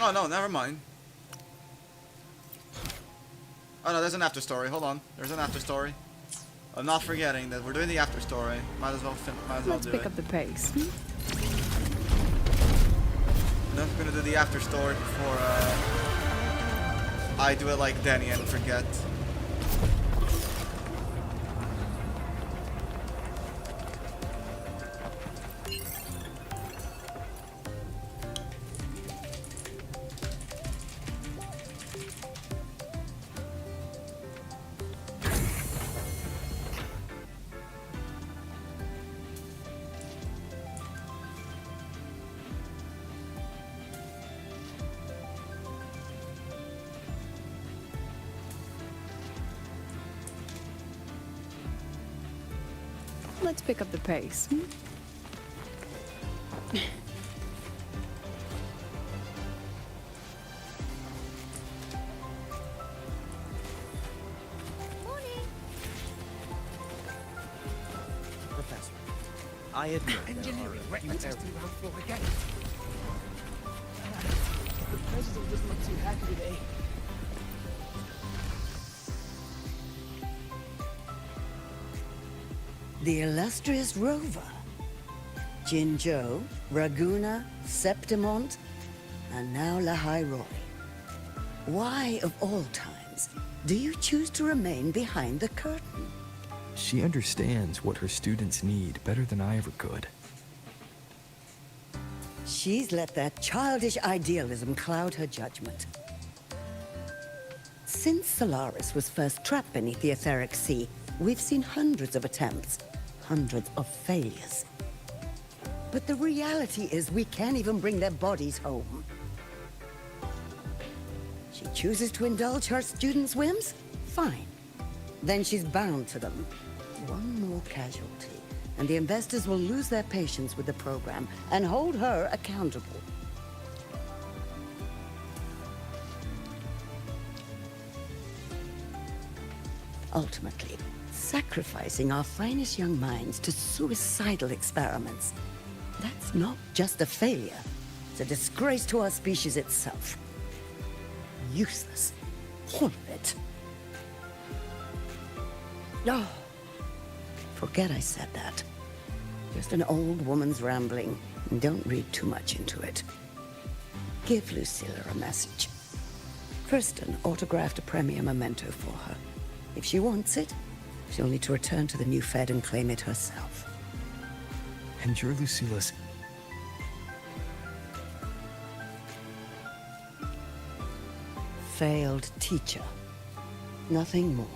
Oh no, never mind. Oh no, there's an after story. Hold on, there's an after story. I'm not forgetting that we're doing the after story. Might as well Let's do pick it. up the pace. I'm gonna do the after story before I do it like Danny and forget. Let's pick up the pace. Professor, I admit Engineering retrospective round 4 again. The president doesn't look too happy today. The illustrious rover. Jinzhou, Raguna, Septimont, and now Lahai-Roi. Why, of all times, do you choose to remain behind the curtain? She understands what her students need better than I ever could. She's let that childish idealism cloud her judgment. Since Solaris was first trapped beneath the etheric sea, we've seen hundreds of attempts, hundreds of failures. But the reality is we can't even bring their bodies home. She chooses to indulge her students' whims? Fine. Then she's bound to them. One more casualty, and the investors will lose their patience with the program and hold her accountable. Ultimately, sacrificing our finest young minds to suicidal experiments. That's not just a failure. It's a disgrace to our species itself. Useless. All of it. No. Forget I said that. Just an old woman's rambling. And don't read too much into it. Give Lucilla a message. Kirsten autographed a premier memento for her. If she wants it, she'll need to return to the new Fed and claim it herself. And you're Lucilla's... Failed teacher. Nothing more.